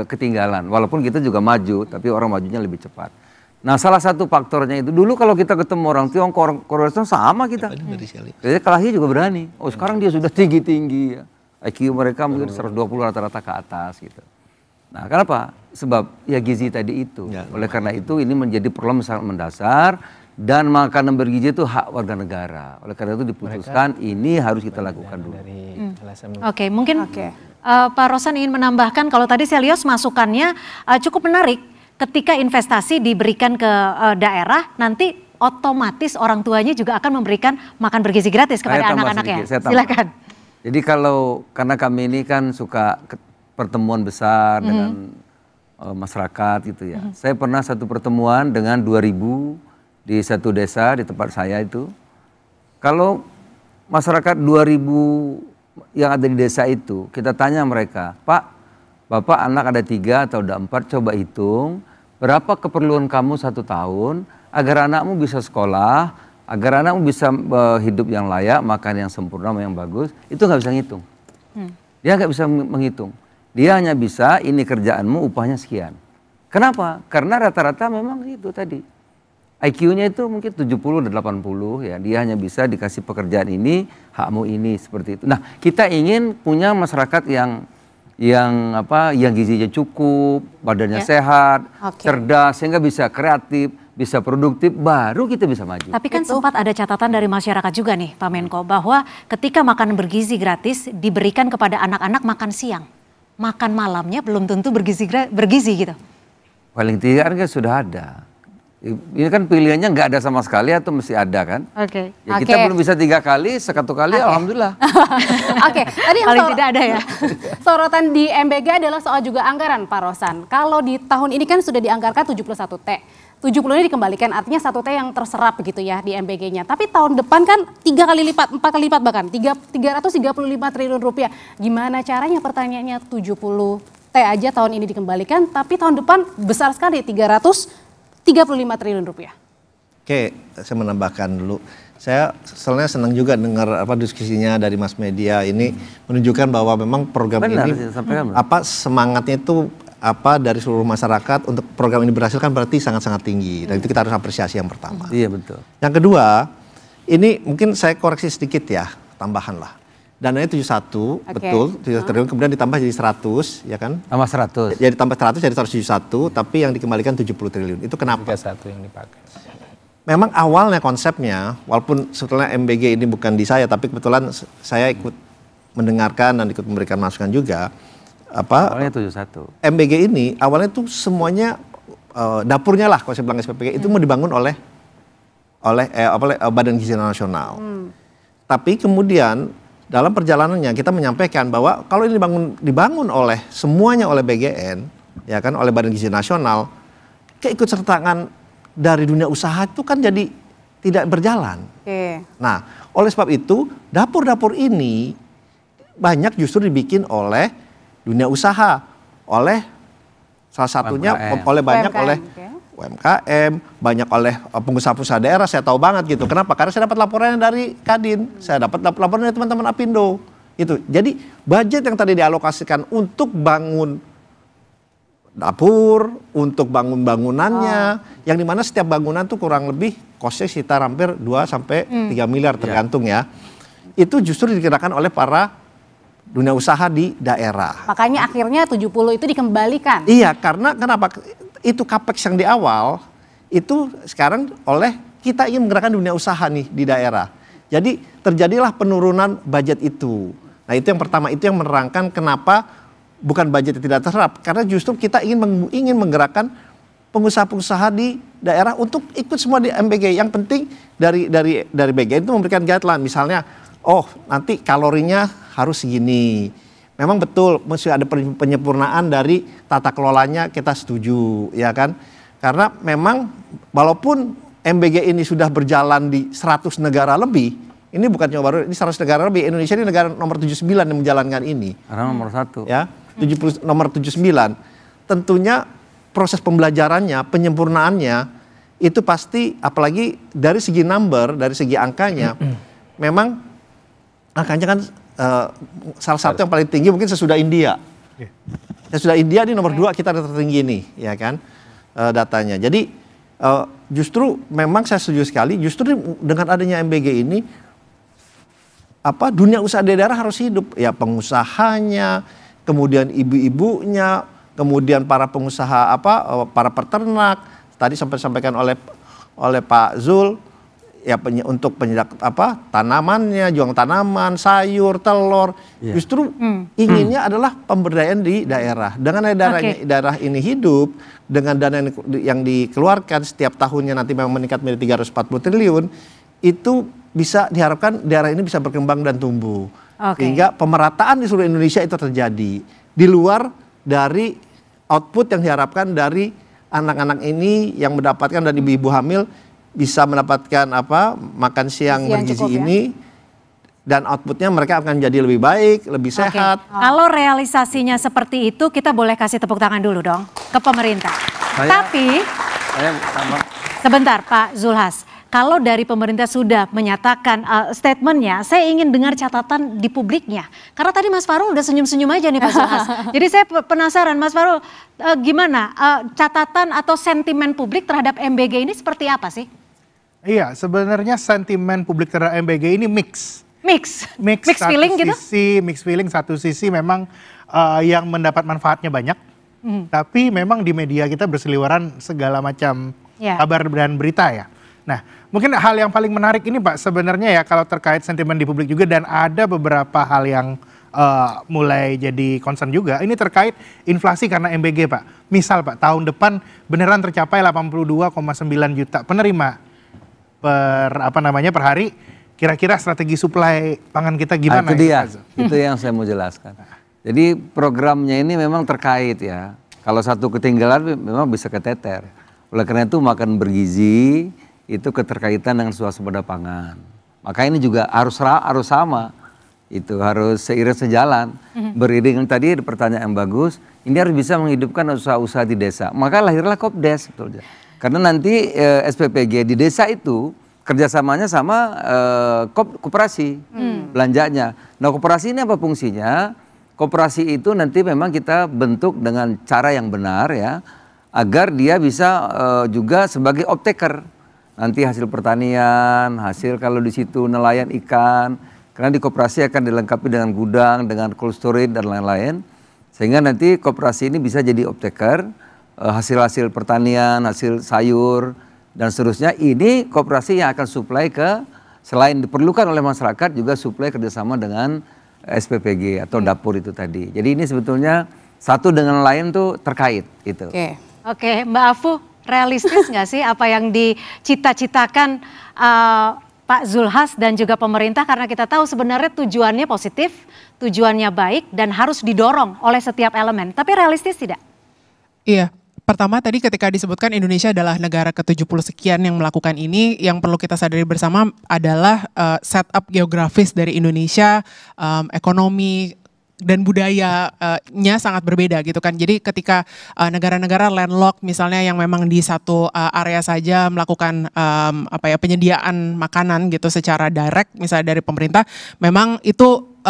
ketinggalan. Walaupun kita juga maju, tapi orang majunya lebih cepat. Nah salah satu faktornya itu, dulu kalau kita ketemu orang Tiongkok, orang Korea Selatan sama kita. Jadi kalahnya juga berani. Oh sekarang dia sudah tinggi-tinggi ya. IQ mereka mungkin 120 rata-rata ke atas gitu. Nah kenapa? Sebab ya gizi tadi itu. Oleh karena itu ini menjadi problem sangat mendasar, dan makanan bergizi itu hak warga negara. Oleh karena itu diputuskan ini harus kita lakukan dulu. Oke, mungkin Pak Rosan ingin menambahkan, kalau tadi Selios masukannya cukup menarik. Ketika investasi diberikan ke daerah, nanti otomatis orang tuanya juga akan memberikan makan bergizi gratis kepada anak-anaknya. Silakan. Jadi karena kami ini kan suka pertemuan besar dengan masyarakat gitu ya. Saya pernah satu pertemuan dengan 2.000 di satu desa di tempat saya itu. Kalau masyarakat 2.000 yang ada di desa itu, kita tanya mereka, Pak, Bapak anak ada 3 atau ada 4, coba hitung berapa keperluan kamu 1 tahun agar anakmu bisa sekolah, agar anakmu bisa hidup yang layak, makan yang sempurna, yang bagus. Itu nggak bisa ngitung. Dia nggak bisa menghitung. Dia hanya bisa, ini kerjaanmu upahnya sekian. Kenapa? Karena rata-rata memang itu tadi. IQ-nya itu mungkin 70 dan 80 ya. Dia hanya bisa dikasih pekerjaan ini, hakmu ini, seperti itu. Nah kita ingin punya masyarakat yang yang gizinya cukup, badannya sehat, cerdas, sehingga bisa kreatif, bisa produktif, baru kita bisa maju. Tapi kan sempat ada catatan dari masyarakat juga nih Pak Menko, bahwa ketika makanan bergizi gratis diberikan kepada anak-anak makan siang, makan malamnya belum tentu bergizi gitu. Paling tidak kan sudah ada. Ini kan pilihannya nggak ada sama sekali atau mesti ada kan? Oke. Ya, kita belum bisa 3 kali, 1 kali, alhamdulillah. Oke, tadi yang paling tidak ada ya. Sorotan di MBG adalah soal juga anggaran, Pak Rosan. Kalau di tahun ini kan sudah dianggarkan 71 T. 70 ini dikembalikan, artinya 1 T yang terserap begitu ya di MBG-nya. Tapi tahun depan kan 3 kali lipat, 4 kali lipat bahkan, 335 triliun rupiah. Gimana caranya, pertanyaannya 70 T aja tahun ini dikembalikan, tapi tahun depan besar sekali, 335 triliun rupiah. Oke, saya menambahkan dulu. Saya soalnya senang juga dengar diskusinya dari mass media ini menunjukkan bahwa memang program ini semangatnya itu dari seluruh masyarakat untuk program ini berhasil kan berarti sangat-sangat tinggi. Dan itu kita harus apresiasi yang pertama. Iya betul. Yang kedua, ini mungkin saya koreksi sedikit ya, tambahan lah. Dananya 71, betul, 7 triliun, kemudian ditambah jadi 100, ya kan? Tambah 100. Jadi tambah 100 jadi 171, tapi yang dikembalikan 70 triliun. Itu kenapa? 31 yang dipakai. Memang awalnya konsepnya, walaupun sebetulnya MBG ini bukan di saya, tapi kebetulan saya ikut mendengarkan dan ikut memberikan masukan juga. Awalnya 71. MBG ini awalnya tuh semuanya dapurnya lah, kalau saya bilang SPPG, itu mau dibangun oleh Badan Gizi Nasional. Tapi kemudian dalam perjalanannya kita menyampaikan bahwa kalau ini dibangun oleh semuanya oleh BGN, ya kan, oleh Badan Gizi Nasional, keikutsertaan dari dunia usaha itu kan jadi tidak berjalan. Nah, oleh sebab itu dapur-dapur ini banyak justru dibikin oleh dunia usaha, oleh salah satunya oleh banyak oleh UMKM, banyak oleh pengusaha-pengusaha daerah, saya tahu banget gitu. Kenapa? Karena saya dapat laporannya dari Kadin, saya dapat laporan dari teman-teman Apindo. Itu. Jadi budget yang tadi dialokasikan untuk bangun dapur, untuk bangun bangunannya, yang dimana setiap bangunan tuh kurang lebih kosnya sekitar hampir 2-3 miliar tergantung ya. Itu justru dikirakan oleh para dunia usaha di daerah. Makanya akhirnya 70 itu dikembalikan. Iya, karena kenapa? Itu capex yang di awal itu sekarang oleh kita ingin menggerakkan dunia usaha nih di daerah. Jadi terjadilah penurunan budget itu. Nah itu yang pertama, itu yang menerangkan kenapa bukan budget yang tidak terserap, karena justru kita ingin menggerakkan pengusaha-pengusaha di daerah untuk ikut semua di MBG. Yang penting dari BGN itu memberikan guideline, misalnya nanti kalorinya harus segini. Memang betul mesti ada penyempurnaan dari tata kelolanya, kita setuju, ya kan? Karena memang walaupun MBG ini sudah berjalan di 100 negara lebih, ini bukan cuma baru, ini 100 negara lebih. Indonesia ini negara nomor 79 yang menjalankan ini. Karena nomor 1. Ya, nomor 79. Tentunya proses pembelajarannya, penyempurnaannya itu pasti, apalagi dari segi number, dari segi angkanya, memang angkanya kan salah satu yang paling tinggi mungkin sesudah India. Sesudah India di nomor 2 kita ada tertinggi nih, ya kan, datanya. Jadi justru memang saya setuju sekali, justru dengan adanya MBG ini dunia usaha di daerah harus hidup, ya pengusahanya, kemudian ibu-ibunya, kemudian para pengusaha para peternak, tadi sampai disampaikan oleh Pak Zul. Ya untuk tanamannya, jual tanaman, sayur, telur, justru inginnya adalah pemberdayaan di daerah. Dengan daerah ini hidup, dengan dana yang dikeluarkan setiap tahunnya nanti memang meningkat menjadi 340 triliun, itu bisa diharapkan daerah ini bisa berkembang dan tumbuh. Sehingga pemerataan di seluruh Indonesia itu terjadi. Di luar dari output yang diharapkan dari anak-anak ini yang mendapatkan, dan ibu-ibu hamil bisa mendapatkan makan siang bergizi ini, dan outputnya mereka akan jadi lebih baik, lebih sehat. Kalau realisasinya seperti itu, kita boleh kasih tepuk tangan dulu dong ke pemerintah. Tapi sebentar Pak Zulhas, kalau dari pemerintah sudah menyatakan statementnya, saya ingin dengar catatan di publiknya. Karena tadi Mas Farul udah senyum-senyum aja nih Pak Zulhas. Jadi saya penasaran Mas Farul, gimana catatan atau sentimen publik terhadap MBG ini seperti apa sih? Iya, sebenarnya sentimen publik terhadap MBG ini mix feeling gitu? Mix feeling, satu sisi memang yang mendapat manfaatnya banyak, tapi memang di media kita berseliweran segala macam kabar dan berita ya. Nah, mungkin hal yang paling menarik ini Pak sebenarnya ya kalau terkait sentimen di publik juga, dan ada beberapa hal yang mulai jadi concern juga. Ini terkait inflasi karena MBG Pak. Misal Pak, tahun depan beneran tercapai 82,9 juta penerima per hari. Kira-kira strategi suplai pangan kita gimana? Itu dia, itu yang saya mau jelaskan. Jadi programnya ini memang terkait ya. Kalau satu ketinggalan memang bisa keteter. Oleh karena itu makan bergizi itu keterkaitan dengan swasembada pangan. Maka ini juga harus sama. Itu harus seiring sejalan. Beriring tadi pertanyaan yang bagus. Ini harus bisa menghidupkan usaha-usaha di desa. Maka lahirlah Kopdes. Karena nanti SPPG di desa itu kerjasamanya sama koperasi belanjanya. Nah koperasi ini apa fungsinya? Koperasi itu nanti memang kita bentuk dengan cara yang benar ya, agar dia bisa juga sebagai optaker. Nanti hasil pertanian, hasil kalau di situ nelayan ikan, karena di koperasi akan dilengkapi dengan gudang, dengan cold storage dan lain-lain. Sehingga nanti koperasi ini bisa jadi optaker, hasil-hasil pertanian, hasil sayur, dan seterusnya. Ini koperasi yang akan suplai ke, selain diperlukan oleh masyarakat, juga suplai kerjasama dengan SPPG atau dapur itu tadi. Jadi ini sebetulnya satu dengan lain tuh terkait itu. Oke, Mbak Afu, realistis nggak sih apa yang dicita-citakan Pak Zulhas dan juga pemerintah, karena kita tahu sebenarnya tujuannya positif, tujuannya baik dan harus didorong oleh setiap elemen. Tapi realistis tidak? Iya. Pertama tadi ketika disebutkan Indonesia adalah negara ke-70 sekian yang melakukan ini, yang perlu kita sadari bersama adalah setup geografis dari Indonesia, ekonomi dan budayanya sangat berbeda gitu kan. Jadi ketika negara-negara landlocked misalnya yang memang di satu area saja melakukan penyediaan makanan gitu secara direct misalnya dari pemerintah, memang itu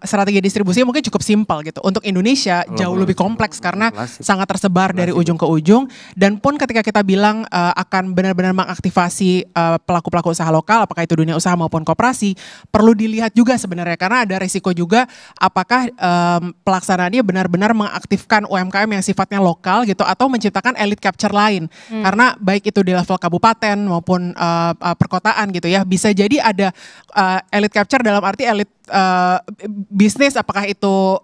strategi distribusi mungkin cukup simpel gitu. Untuk Indonesia jauh lebih kompleks karena sangat tersebar dari ujung ke ujung, dan pun ketika kita bilang akan benar-benar mengaktifasi pelaku-pelaku usaha lokal, apakah itu dunia usaha maupun koperasi, perlu dilihat juga sebenarnya karena ada risiko juga apakah pelaksanaannya benar-benar mengaktifkan UMKM yang sifatnya lokal gitu atau menciptakan elite capture lain. Karena baik itu di level kabupaten maupun perkotaan gitu ya, bisa jadi ada elite capture dalam arti elite bisnis, apakah itu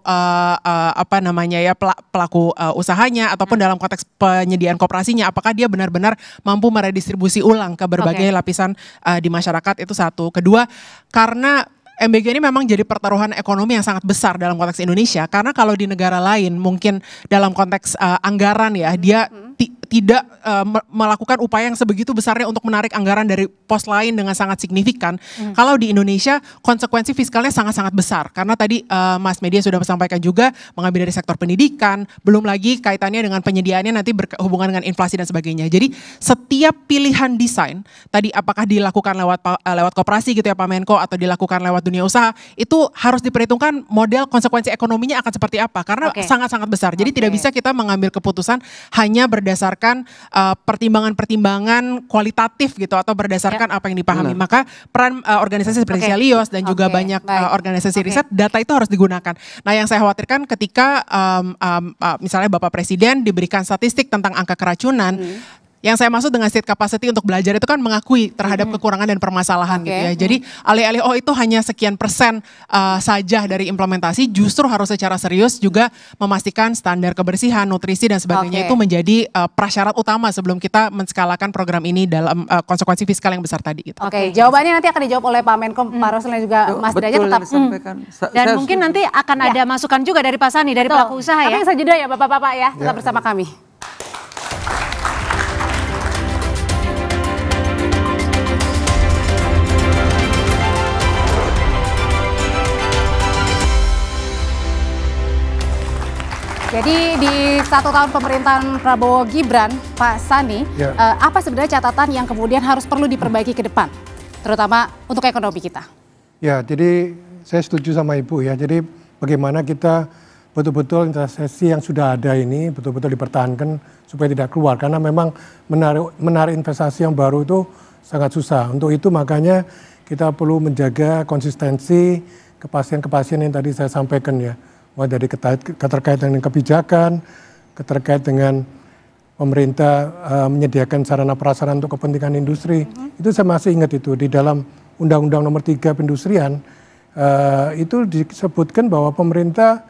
pelaku usahanya ataupun dalam konteks penyediaan koperasinya, apakah dia benar-benar mampu meredistribusi ulang ke berbagai lapisan di masyarakat. Itu satu. Kedua, karena MBG ini memang jadi pertaruhan ekonomi yang sangat besar dalam konteks Indonesia, karena kalau di negara lain mungkin dalam konteks anggaran ya, dia tidak melakukan upaya yang sebegitu besarnya untuk menarik anggaran dari pos lain dengan sangat signifikan. Kalau di Indonesia konsekuensi fiskalnya sangat-sangat besar, karena tadi Mas Media sudah sampaikan juga mengambil dari sektor pendidikan, belum lagi kaitannya dengan penyediaannya nanti berhubungan dengan inflasi dan sebagainya. Jadi setiap pilihan desain tadi apakah dilakukan lewat koperasi gitu ya Pak Menko, atau dilakukan lewat dunia usaha, itu harus diperhitungkan model konsekuensi ekonominya akan seperti apa, karena sangat-sangat besar. Jadi tidak bisa kita mengambil keputusan hanya berdasarkan pertimbangan-pertimbangan kualitatif gitu atau berdasarkan apa yang dipahami. Maka peran organisasi seperti Celios dan juga banyak organisasi riset, data itu harus digunakan. Nah yang saya khawatirkan ketika misalnya Bapak Presiden diberikan statistik tentang angka keracunan, yang saya maksud dengan state capacity untuk belajar itu kan mengakui terhadap kekurangan dan permasalahan gitu ya. Jadi alih-alih itu hanya sekian persen saja dari implementasi, justru harus secara serius juga memastikan standar kebersihan, nutrisi dan sebagainya itu menjadi prasyarat utama sebelum kita menskalakan program ini dalam konsekuensi fiskal yang besar tadi gitu. Jawabannya nanti akan dijawab oleh Pak Menko, Pak Roslin dan juga Mas Derajat tetap. Dan mungkin nanti akan ada masukan juga dari Pak Sani, dari pelaku usaha ya. Tapi saya jeda ya Bapak-Bapak ya, tetap bersama kami. Jadi di 1 tahun pemerintahan Prabowo Gibran, Pak Sani, apa sebenarnya catatan yang kemudian harus perlu diperbaiki ke depan, terutama untuk ekonomi kita? Ya, jadi saya setuju sama Ibu ya. Jadi bagaimana kita betul-betul investasi yang sudah ada ini betul-betul dipertahankan supaya tidak keluar, karena memang menarik investasi yang baru itu sangat susah. Untuk itu makanya kita perlu menjaga konsistensi kepastian yang tadi saya sampaikan ya. mulai dari keterkaitan dengan kebijakan, keterkait dengan pemerintah menyediakan sarana prasarana untuk kepentingan industri. Itu saya masih ingat itu di dalam Undang-Undang Nomor 3 Perindustrian itu disebutkan bahwa pemerintah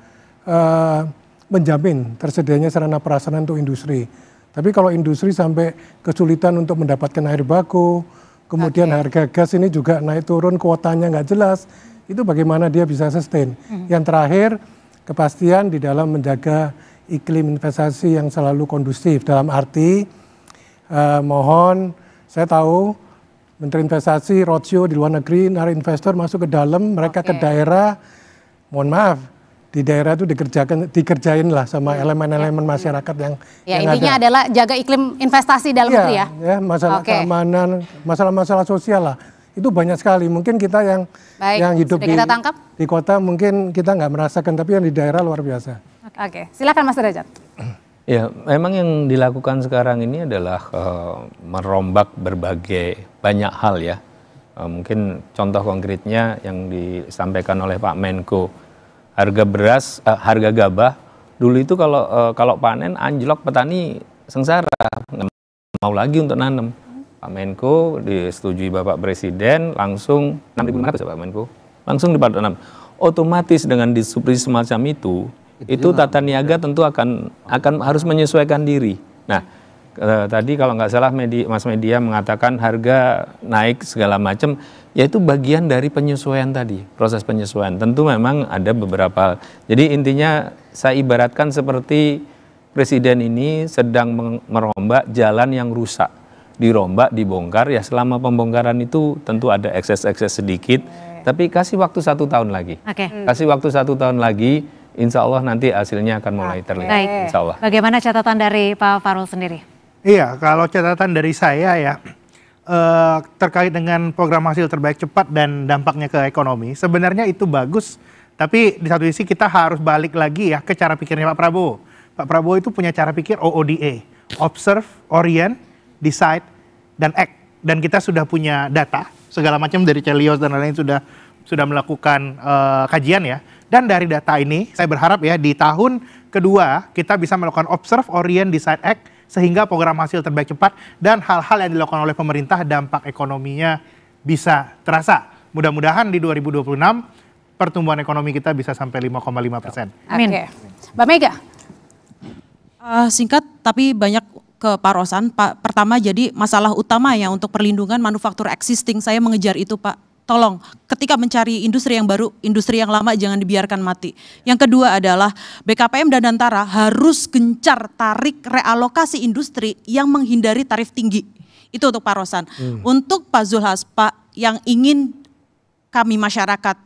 menjamin tersedianya sarana prasarana untuk industri. Tapi kalau industri sampai kesulitan untuk mendapatkan air baku, kemudian harga gas ini juga naik turun, kuotanya nggak jelas, itu bagaimana dia bisa sustain. Yang terakhir, kepastian di dalam menjaga iklim investasi yang selalu kondusif. Dalam arti, mohon, saya tahu Menteri Investasi roadshow di luar negeri, narik investor masuk ke dalam, mereka ke daerah, mohon maaf, di daerah itu dikerjain lah sama elemen-elemen masyarakat yang intinya ada. adalah jaga iklim investasi dalam negeri ya. Ya, masalah keamanan, masalah-masalah sosial lah. Itu banyak sekali. Mungkin kita yang hidup di kota mungkin kita nggak merasakan, tapi yang di daerah luar biasa. Oke, silakan Mas Derajat. Ya, memang yang dilakukan sekarang ini adalah merombak berbagai banyak hal ya. Mungkin contoh konkretnya yang disampaikan oleh Pak Menko. Harga beras, harga gabah dulu itu kalau panen anjlok, petani sengsara, nggak mau lagi untuk nanam. Pak Menko disetujui Bapak Presiden langsung 6.600 ya Pak Menko, langsung ditanam. Otomatis dengan disubsidi semacam itu tata niaga tentu akan harus menyesuaikan diri. Nah, tadi kalau nggak salah Mas Media mengatakan harga naik segala macam. Yaitu bagian dari penyesuaian tadi, proses penyesuaian. Tentu memang ada beberapa. Jadi intinya saya ibaratkan seperti Presiden ini sedang merombak jalan yang rusak. Dirombak, dibongkar, ya selama pembongkaran itu tentu ada ekses-ekses sedikit. Tapi kasih waktu 1 tahun lagi. Kasih waktu 1 tahun lagi, insya Allah nanti hasilnya akan mulai terlihat. Baik. Insya Allah. Bagaimana catatan dari Pak Farul sendiri? Iya, kalau catatan dari saya ya, terkait dengan program hasil terbaik cepat dan dampaknya ke ekonomi, sebenarnya itu bagus, tapi di satu sisi kita harus balik lagi ya ke cara pikirnya Pak Prabowo. Pak Prabowo itu punya cara pikir OODA, Observe, Orient, Decide, dan Act. Dan kita sudah punya data, segala macam dari Celios dan lain-lain sudah melakukan kajian ya. Dan dari data ini, saya berharap ya di tahun kedua kita bisa melakukan Observe, Orient, Decide, Act, sehingga program hasil terbaik cepat dan hal-hal yang dilakukan oleh pemerintah dampak ekonominya bisa terasa. Mudah-mudahan di 2026 pertumbuhan ekonomi kita bisa sampai 5,5%. Amin. Mbak Mega. Singkat tapi banyak ke Pak Rosan. Pak, pertama jadi masalah utama ya untuk perlindungan manufaktur existing, saya mengejar itu Pak. Tolong, ketika mencari industri yang baru, industri yang lama jangan dibiarkan mati. Yang kedua adalah BKPM dan Danantara harus gencar tarik realokasi industri yang menghindari tarif tinggi. Itu untuk Pak Rosan. Untuk Pak Zulhas, Pak, yang ingin kami masyarakat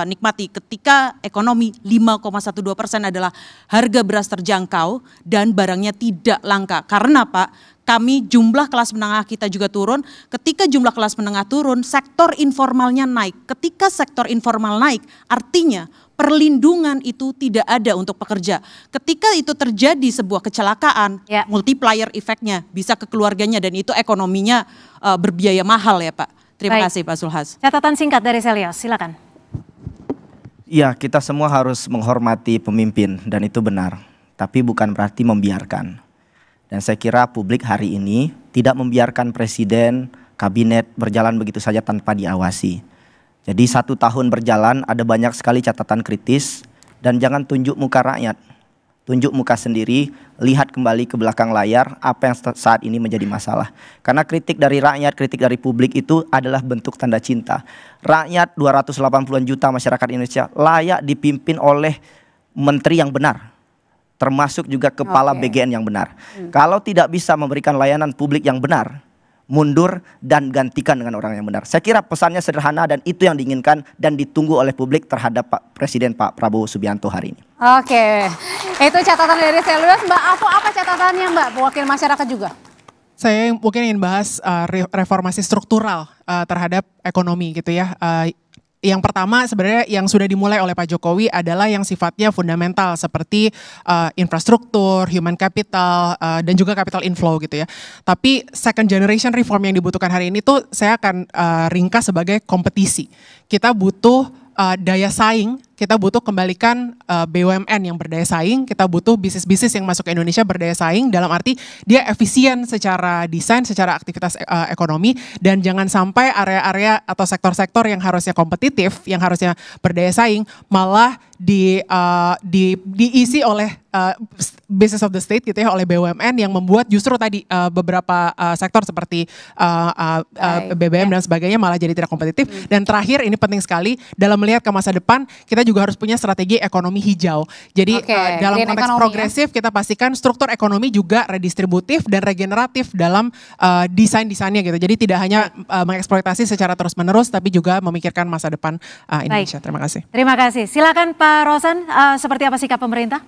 nikmati ketika ekonomi 5,12% adalah harga beras terjangkau dan barangnya tidak langka. Karena Pak, kami jumlah kelas menengah kita juga turun. Ketika jumlah kelas menengah turun, sektor informalnya naik. Ketika sektor informal naik, artinya perlindungan itu tidak ada untuk pekerja. Ketika itu terjadi sebuah kecelakaan, multiplier efeknya bisa ke keluarganya dan itu ekonominya berbiaya mahal ya Pak. Terima kasih Pak Zulhas. Catatan singkat dari Celios, silakan. Ya, kita semua harus menghormati pemimpin dan itu benar. Tapi bukan berarti membiarkan. Dan saya kira publik hari ini tidak membiarkan presiden, kabinet berjalan begitu saja tanpa diawasi. Jadi 1 tahun berjalan ada banyak sekali catatan kritis dan jangan tunjuk muka rakyat. Tunjuk muka sendiri, lihat kembali ke belakang layar apa yang saat ini menjadi masalah. Karena kritik dari rakyat, kritik dari publik itu adalah bentuk tanda cinta. Rakyat 280-an juta masyarakat Indonesia layak dipimpin oleh menteri yang benar. Termasuk juga kepala BGN yang benar. Kalau tidak bisa memberikan layanan publik yang benar, mundur dan gantikan dengan orang yang benar. Saya kira pesannya sederhana dan itu yang diinginkan dan ditunggu oleh publik terhadap Pak Presiden Pak Prabowo Subianto hari ini. Oke, itu catatan dari Celios. Mbak Afo, apa catatannya Mbak, wakil masyarakat juga? Saya mungkin ingin bahas reformasi struktural terhadap ekonomi gitu ya. Yang pertama sebenarnya yang sudah dimulai oleh Pak Jokowi adalah yang sifatnya fundamental seperti infrastruktur, human capital, dan juga capital inflow gitu ya. Tapi second generation reform yang dibutuhkan hari ini tuh saya akan ringkas sebagai kompetisi. Kita butuh daya saing kita butuh kembalikan BUMN yang berdaya saing, kita butuh bisnis-bisnis yang masuk ke Indonesia berdaya saing, dalam arti dia efisien secara desain, secara aktivitas ekonomi, dan jangan sampai area-area atau sektor-sektor yang harusnya kompetitif, yang harusnya berdaya saing, malah diisi oleh business of the state gitu ya, oleh BUMN yang membuat justru tadi beberapa sektor seperti BBM dan sebagainya malah jadi tidak kompetitif. Dan terakhir, ini penting sekali dalam melihat ke masa depan, kita juga harus punya strategi ekonomi hijau. Jadi dalam konteks progresif kita pastikan struktur ekonomi juga redistributif dan regeneratif dalam desain-desainnya gitu. Jadi tidak hanya mengeksploitasi secara terus-menerus, tapi juga memikirkan masa depan Indonesia. Terima kasih. Terima kasih. Silakan Pak Rosan, seperti apa sikap pemerintah?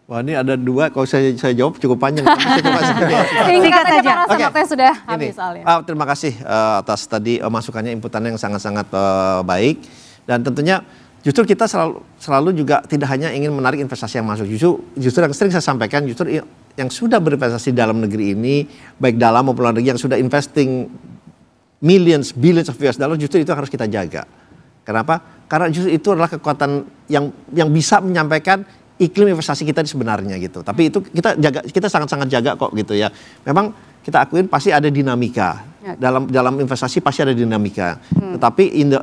Wah, ini ada dua, kalau saya jawab cukup panjang. Singkat saja, Pak Rosan, waktunya sudah habis soalnya. Terima kasih atas tadi masukannya, inputannya yang sangat-sangat baik. Dan tentunya justru kita selalu juga tidak hanya ingin menarik investasi yang masuk. Justru yang sering saya sampaikan, justru yang sudah berinvestasi dalam negeri ini, baik dalam maupun luar negeri, yang sudah investing millions, billions of US dollar, justru itu harus kita jaga. Kenapa? Karena justru itu adalah kekuatan yang bisa menyampaikan iklim investasi kita di sebenarnya gitu. Tapi itu kita sangat-sangat jaga kok gitu ya. Memang kita akuin pasti ada dinamika. Dalam investasi pasti ada dinamika. Tetapi in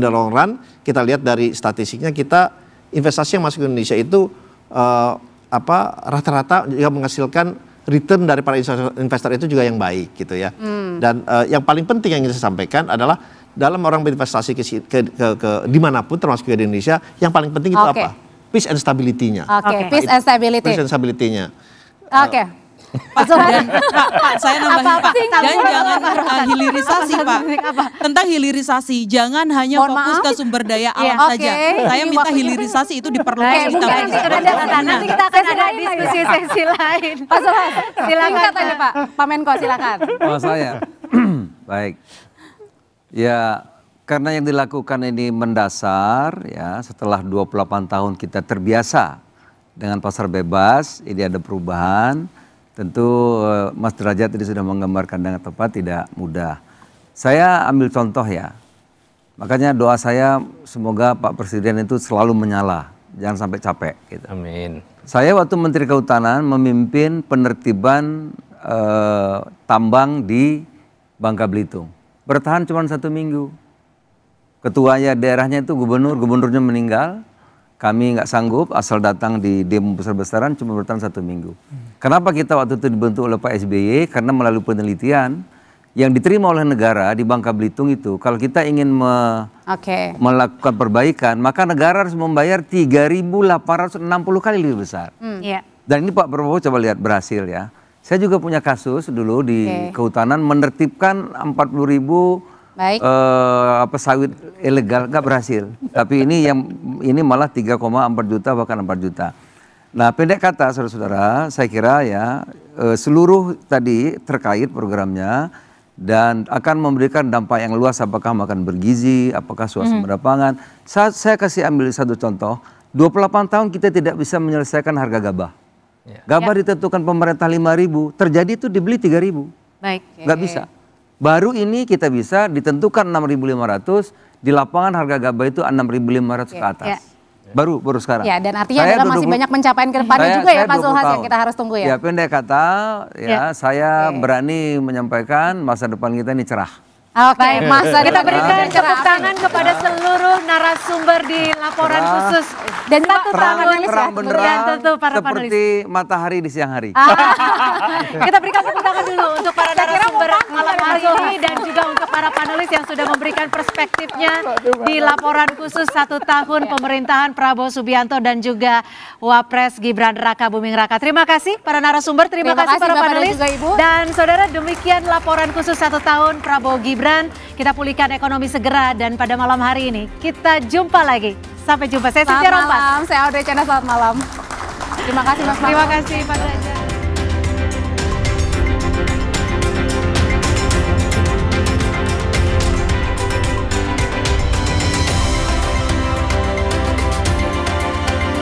the long run, kita lihat dari statistiknya, kita investasi yang masuk ke Indonesia itu rata-rata juga menghasilkan return dari para investor itu juga yang baik gitu ya. Dan yang paling penting yang ingin saya sampaikan adalah dalam orang berinvestasi ke dimanapun termasuk ke Indonesia, yang paling penting itu apa? Peace and stability-nya. Peace and stability. Peace and stability-nya. Pak, saya nambahin Pak, dan jangan hilirisasi Pak. Tentang hilirisasi, jangan hanya fokus ke sumber daya alam saja. Saya minta hilirisasi itu diperluas di tanah. Nanti kita akan ada diskusi sesi lain. Pak Zulhas, silakan tanya Pak. Pak Menko silakan. Oh saya, baik. Ya, karena yang dilakukan ini mendasar ya, setelah 28 tahun kita terbiasa dengan pasar bebas, ini ada perubahan. Tentu Mas Derajat tadi sudah menggambarkan dengan tepat, tidak mudah. Saya ambil contoh ya, makanya doa saya semoga Pak Presiden itu selalu menyala, jangan sampai capek. Gitu. Amin. Saya waktu Menteri Kehutanan memimpin penertiban tambang di Bangka Belitung. Bertahan cuma 1 minggu. Ketuanya daerahnya itu gubernurnya meninggal. Kami nggak sanggup, asal datang di demo besar-besaran cuma bertahan 1 minggu. Kenapa kita waktu itu dibentuk oleh Pak SBY? Karena melalui penelitian yang diterima oleh negara di Bangka Belitung itu, kalau kita ingin melakukan perbaikan, maka negara harus membayar 3.860 kali lebih besar. Dan ini Pak Prabowo coba lihat berhasil ya. Saya juga punya kasus dulu di Kehutanan menertibkan 40.000 sawit ilegal, nggak berhasil. Tapi ini malah 3,4 juta bahkan 4 juta. Nah, pendek kata saudara-saudara, saya kira ya seluruh tadi terkait programnya dan akan memberikan dampak yang luas, apakah makan bergizi, apakah swasembada pangan. Saya kasih ambil satu contoh, 28 tahun kita tidak bisa menyelesaikan harga gabah. Gabah ditentukan pemerintah 5.000, terjadi itu dibeli 3.000. Nggak bisa. Baru ini kita bisa ditentukan 6.500, di lapangan harga gabah itu 6.500 ke atas. Baru sekarang. Ya, dan artinya adalah masih banyak pencapaian ke depannya juga ya Pak Zulhas yang kita harus tunggu ya. Ya, pendek kata ya saya berani menyampaikan masa depan kita ini cerah. Baik, kita berikan tepuk tangan kepada seluruh narasumber di laporan khusus dan terang benderang seperti matahari di siang hari. Kita berikan tepuk tangan dulu untuk para narasumber malam hari ini dan juga untuk para panelis yang sudah memberikan perspektifnya di laporan khusus 1 tahun pemerintahan Prabowo Subianto dan juga Wapres Gibran Rakabuming Raka. Terima kasih para narasumber, terima kasih para panelis dan saudara, demikian laporan khusus 1 tahun Prabowo Gibran. Kita pulihkan ekonomi segera dan pada malam hari ini kita jumpa lagi. Sampai jumpa. Saya Cynthia Rompas. Saya Audrey Chandra, selamat malam. Terima kasih Mas. Terima kasih Pak Derajat.